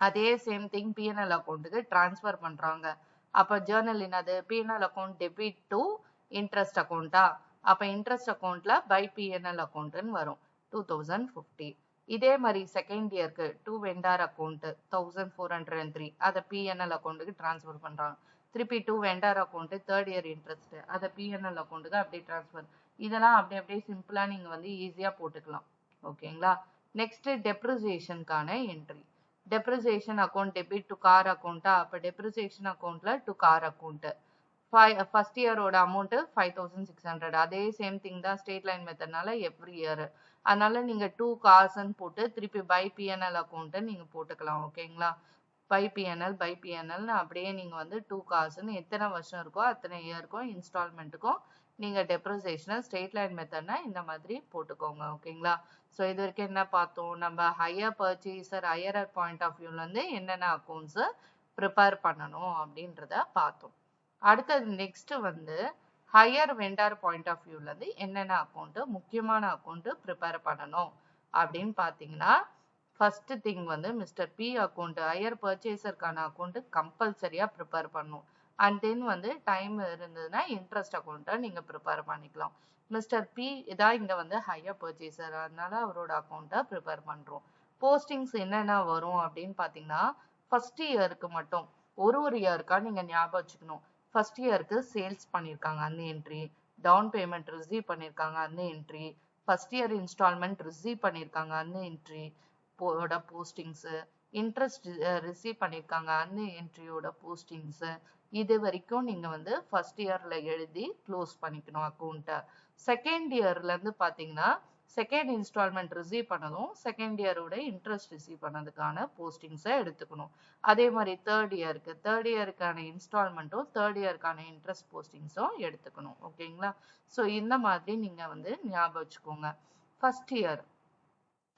அதே சேம் திங் பிஎன்எல் அக்கௌண்ட்டுக்கு டிரான்ஸ்ஃபர் பண்றாங்க. அப்போ ஜேர்னல் என்னது? PNL account debit to interest அக்கௌண்ட்டா? அப்போ இன்ட்ரெஸ்ட் அக்கௌண்ட்ல பை பிஎன்எல் அக்கௌண்ட்னு வரும் 2050. இதே மாதிரி செகண்ட் இயர்க்கு டு வெண்டார் அக்கௌண்ட் 1403 அதை பிஎன்எல் அக்கௌண்ட்டுக்கு டிரான்ஸ்ஃபர் பண்றாங்க. திருப்பி to vendor account third year interest அதை பிஎன்எல் அக்கௌண்ட்டுக்கு அப்படியே டிரான்ஸ்ஃபர். இதெல்லாம் அப்படியே சிம்பிளா நீங்க வந்து ஈஸியா போட்டுக்கலாம். ஓகேங்களா? நெக்ஸ்ட் டெப்ரிசியேஷனுக்கான entry. Depreciation account debit to car அக்கௌண்ட்டா? அப்போ டெப்ரிசியேஷன் அக்கௌண்ட்ல டு கார் அக்கௌண்ட். ஃபர்ஸ்ட் இயரோட அமௌண்ட் 5,600. அதே சேம் திங் தான் ஸ்டேட் லைன் மெத்தட்னால எவ்ரி இயர். அதனால நீங்க 2 கார்ஸ்ன்னு போட்டு திருப்பி பை பிஎன்எல் அக்கௌண்ட் நீங்க போட்டுக்கலாம். ஓகேங்களா? பை பிஎன்எல் அப்படியே நீங்க வந்து 2 கார்ஸ்ன்னு எத்தனை வருஷம் இருக்கோ அத்தனை இயருக்கும் இன்ஸ்டால்மெண்ட்டுக்கும் நீங்க டெப்ரிசியேஷனை ஸ்ட்ரெயிட் லைன் மெத்தட்னா இந்த மாதிரி போட்டுக்கோங்க. ஓகேங்களா? ஸோ இது வரைக்கும் என்ன பார்த்தோம்? நம்ம hire purchaser hire point of வியூல இருந்து என்னென்ன அக்கௌண்ட்ஸ் ப்ரிப்பேர் பண்ணணும் அப்படின்றத பார்த்தோம். அடுத்தது நெக்ஸ்ட் வந்து ஹையர் வெண்டார் பாயிண்ட் ஆஃப் வியூல இருந்து என்னென்ன அக்கௌண்ட் முக்கியமான அக்கௌண்ட் ப்ரிப்பேர் பண்ணணும் அப்படின்னு பார்த்தீங்கன்னா ஃபர்ஸ்ட் திங் வந்து மிஸ்டர் பி அக்கௌண்ட் ஹையர் பர்ச்சேசருக்கான அக்கௌண்ட் கம்பல்சரியா ப்ரிப்பேர் பண்ணணும். அண்ட் தென் வந்து டைம் இருந்ததுன்னா இன்ட்ரெஸ்ட் அக்கௌண்ட்டை நீங்க ப்ரிப்பேர் பண்ணிக்கலாம். மிஸ்டர் பி இதான் இங்க வந்து ஹையர் பர்ச்சேசர், அதனால அவரோட அக்கௌண்ட்டை ப்ரிப்பேர் பண்றோம். போஸ்டிங்ஸ் என்னென்ன வரும் அப்படின்னு பாத்தீங்கன்னா, ஃபர்ஸ்ட் இயருக்கு மட்டும் ஒரு இயருக்கா நீங்க ஞாபகம் வச்சுக்கணும். ஃபர்ஸ்ட் இயருக்கு சேல்ஸ் பண்ணிருக்காங்க அந்த என்ட்ரி, டவுன் பேமெண்ட் ரிசீவ் பண்ணிருக்காங்க அந்த entry, first year installment receive பண்ணிருக்காங்க அந்த என்ட்ரி போட போஸ்டிங்ஸ், இன்ட்ரெஸ்ட் ரிசீவ் பண்ணிருக்காங்க அந்த என்ட்ரியோட போஸ்டிங்ஸ். இது வரைக்கும் நீங்க வந்து ஃபர்ஸ்ட் இயர்ல எழுதி க்ளோஸ் பண்ணிக்கணும் அக்கௌண்ட்டை. செகண்ட் இயர்ல இருந்து பாத்தீங்கன்னா செகண்ட் இன்ஸ்டால்மெண்ட் ரிசீவ் பண்ணதும் செகண்ட் இயரோட இன்ட்ரெஸ்ட் ரிசீவ் பண்ணதுக்கான போஸ்டிங்ஸை எடுத்துக்கணும். அதே மாதிரி தேர்ட் இயருக்கான இன்ஸ்டால்மெண்ட்டும் தேர்ட் இயருக்கான இன்ட்ரெஸ்ட் போஸ்டிங்ஸும் எடுத்துக்கணும். ஓகேங்களா? ஸோ இந்த மாதிரி நீங்க வந்து ஞாபகம் வச்சுக்கோங்க. ஃபர்ஸ்ட் இயர்,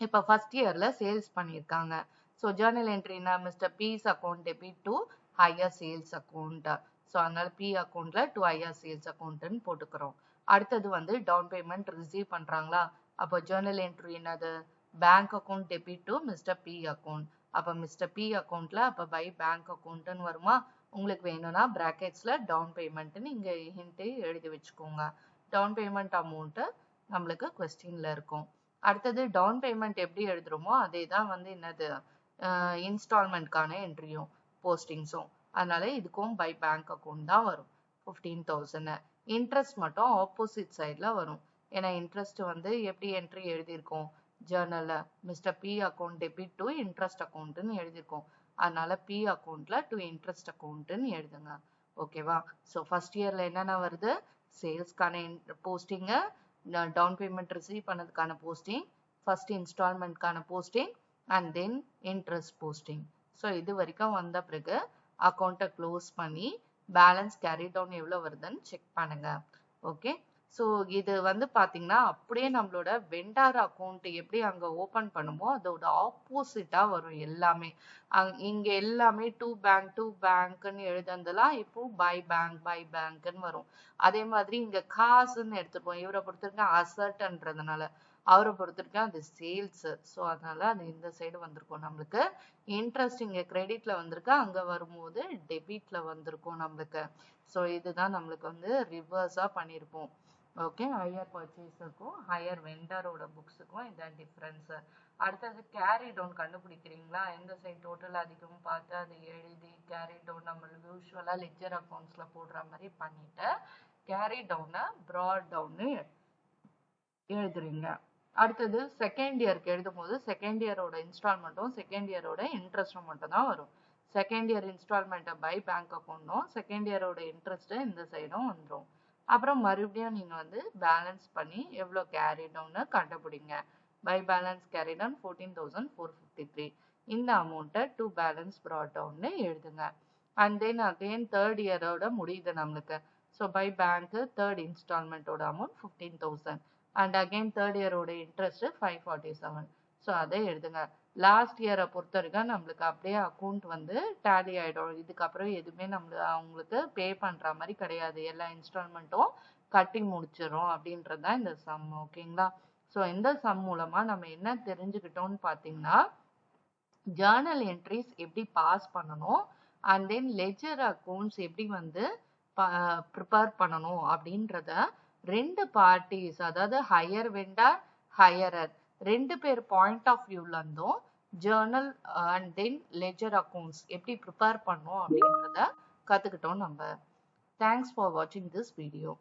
இப்போ ஃபர்ஸ்ட் இயர்ல சேல்ஸ் பண்ணியிருக்காங்க. ஸோ ஜேர்னல் என்ட்ரினா mister B's account debit to hire sales account. So அதனால பி அக்கௌண்ட்ல டு ஹையர் சேல்ஸ் அக்கௌண்ட்னு போட்டுக்கிறோம். அடுத்தது வந்து டவுன் பேமெண்ட் ரிசீவ் பண்றாங்களா, அப்போ ஜேர்னல் என்ட்ரி என்னது, bank account debit to mister B account. அப்போ மிஸ்டர் பி அக்கௌண்ட்ல அப்போ பை பேங்க் அக்கௌண்ட்னு வருமா. உங்களுக்கு வேணும்னா பிராக்கெட்ஸ்ல டவுன் பேமெண்ட்னு இங்க ஹிண்ட் எழுதி வச்சுக்கோங்க. டவுன் பேமெண்ட் அமௌண்ட் நம்மளுக்கு கொஸ்டின்ல இருக்கும். அடுத்தது டவுன் பேமெண்ட் எப்படி எழுதுறோமோ அதே தான் வந்து என்னது இன்ஸ்டால்மெண்ட்கான என்ட்ரியும் போஸ்டிங்ஸும். அதனால இதுக்கும் பை பேங்க் அக்கௌண்ட் தான் வரும் 15,000. இன்ட்ரெஸ்ட் மட்டும் ஆப்போசிட் சைட்ல வரும். ஏன்னா இன்ட்ரெஸ்ட் வந்து எப்படி என்ட்ரி எழுதியிருக்கோம் ஜேர்னல்ல, mister B account debit to interest அக்கௌண்ட்னு எழுதியிருக்கோம். அதனால பி அக்கௌண்ட்ல டு இன்ட்ரெஸ்ட் அக்கௌண்ட்னு எழுதுங்க. ஓகேவா? ஸோ ஃபர்ஸ்ட் இயர்ல என்னென்ன வருது, சேல்ஸ்க்கான போஸ்டிங்கு, டவுன் பேமெண்ட் ரிசீவ் பண்ணதுக்கான போஸ்டிங், ஃபர்ஸ்ட் இன்ஸ்டால்மெண்ட்கான posting and then interest posting. So இது வரைக்கும் வந்த பிறகு அக்கௌண்ட்டை க்ளோஸ் பண்ணி பேலன்ஸ் கேரி டவுன் எவ்வளோ வருதுன்னு செக் பண்ணுங்க. ஓகே, ஸோ இது வந்து பார்த்தீங்கன்னா அப்படியே நம்மளோட வெண்டார் அக்கௌண்ட் எப்படி அங்கே ஓப்பன் பண்ணுமோ அதோட ஆப்போசிட்டாக வரும் எல்லாமே. இங்கே எல்லாமே டு பேங்க்னு எழுதுனதெல்லாம் இப்போ பை பேங்க்னு வரும். அதே மாதிரி இங்கே காசுன்னு எடுத்துப்போம். இவரை பொறுத்திருக்கேன் அசட்ன்றதுனால, அவரை பொறுத்திருக்கேன் அது சேல்ஸ். ஸோ அதனால அது இந்த சைடு வந்திருக்கும். நம்மளுக்கு இன்ட்ரெஸ்ட் இங்கே கிரெடிட்ல வந்திருக்கு, அங்கே வரும்போது டெபிட்ல வந்திருக்கும் நம்மளுக்கு. ஸோ இதுதான் நம்மளுக்கு வந்து ரிவர்ஸா பண்ணியிருப்போம். ஓகே, ஹையர் பர்ச்சேஸுக்கும் ஹையர் வெண்டரோட புக்ஸுக்கும் இதான் டிஃப்ரென்ஸ். அடுத்தது கேரி டவுன் கண்டுபிடிக்கிறீங்களா, எந்த சைடு டோட்டல் அதிகம் பார்த்து அதை எழுதி கேரி டவுன் நம்ம யூஸ்வலா லெட்ஜர் அக்கௌண்ட்ஸ்ல போடுற மாதிரி பண்ணிட்டு கேரி டவுனை ப்ராட் டவுன்னு எழுதுறீங்க. அடுத்தது செகண்ட் இயருக்கு எழுதும் போது செகண்ட் இயரோட இன்ஸ்டால்மெண்ட்டும் செகண்ட் இயரோட இன்ட்ரெஸ்டும் மட்டும் தான் வரும். செகண்ட் இயர் இன்ஸ்டால்மெண்ட்டை பை பேங்க் அக்கௌண்ட்டும் செகண்ட் இயரோட இன்ட்ரெஸ்ட் இந்த சைடும் வந்துடும். அப்புறம் மறுபடியும் நீங்க வந்து பேலன்ஸ் பண்ணி எவ்வளோ கேரி டவுன்னு கண்டுபிடிங்க. By balance carry down 14,453. இந்த அமௌண்ட்டை டு பேலன்ஸ் ப்ராட் டவுன்னு எழுதுங்க. அண்ட் தென் அகெயின் தேர்ட் இயரோட முடியுது நம்மளுக்கு. ஸோ பை பேங்க் தேர்ட் இன்ஸ்டால்மெண்ட்டோட அமௌண்ட் 15,000 அண்ட் அகெயின் தேர்ட் இயரோட இன்ட்ரெஸ்ட் 547. ஸோ அதை எழுதுங்க. லாஸ்ட் இயரை பொறுத்த வரைக்கும் நம்மளுக்கு அப்படியே அக்கௌண்ட் வந்து டேலி ஆயிடும். இதுக்கப்புறம் எதுவுமே அவங்களுக்கு பே பண்ற மாதிரி கிடையாது, எல்லா இன்ஸ்டால்மெண்ட்டும் கட்டி முடிச்சிடும் அப்படின்றது தான் இந்த சம். ஓகேங்களா? ஸோ இந்த சம் மூலமா நம்ம என்ன தெரிஞ்சுக்கிட்டோம்னு பார்த்தீங்கன்னா, ஜேர்னல் என்ட்ரிஸ் எப்படி பாஸ் பண்ணணும் அண்ட் தென் லெட்ஜர் அக்கௌண்ட்ஸ் எப்படி வந்து ப்ரிப்பேர் பண்ணணும் அப்படின்றத ரெண்டு பார்ட்டிஸ், அதாவது ஹையர் வெண்டர் ஹையரர் ரெண்டு பேர் பாயிண்ட் ஆஃப் வியூல இருந்தும் Journal and then ledger accounts எப்படி ப்ரிப்பேர் பண்ணணும் அப்படின்றத கத்துக்கிட்டோம் நம்ம. தேங்க்ஸ் ஃபார் வாட்சிங் திஸ் வீடியோ.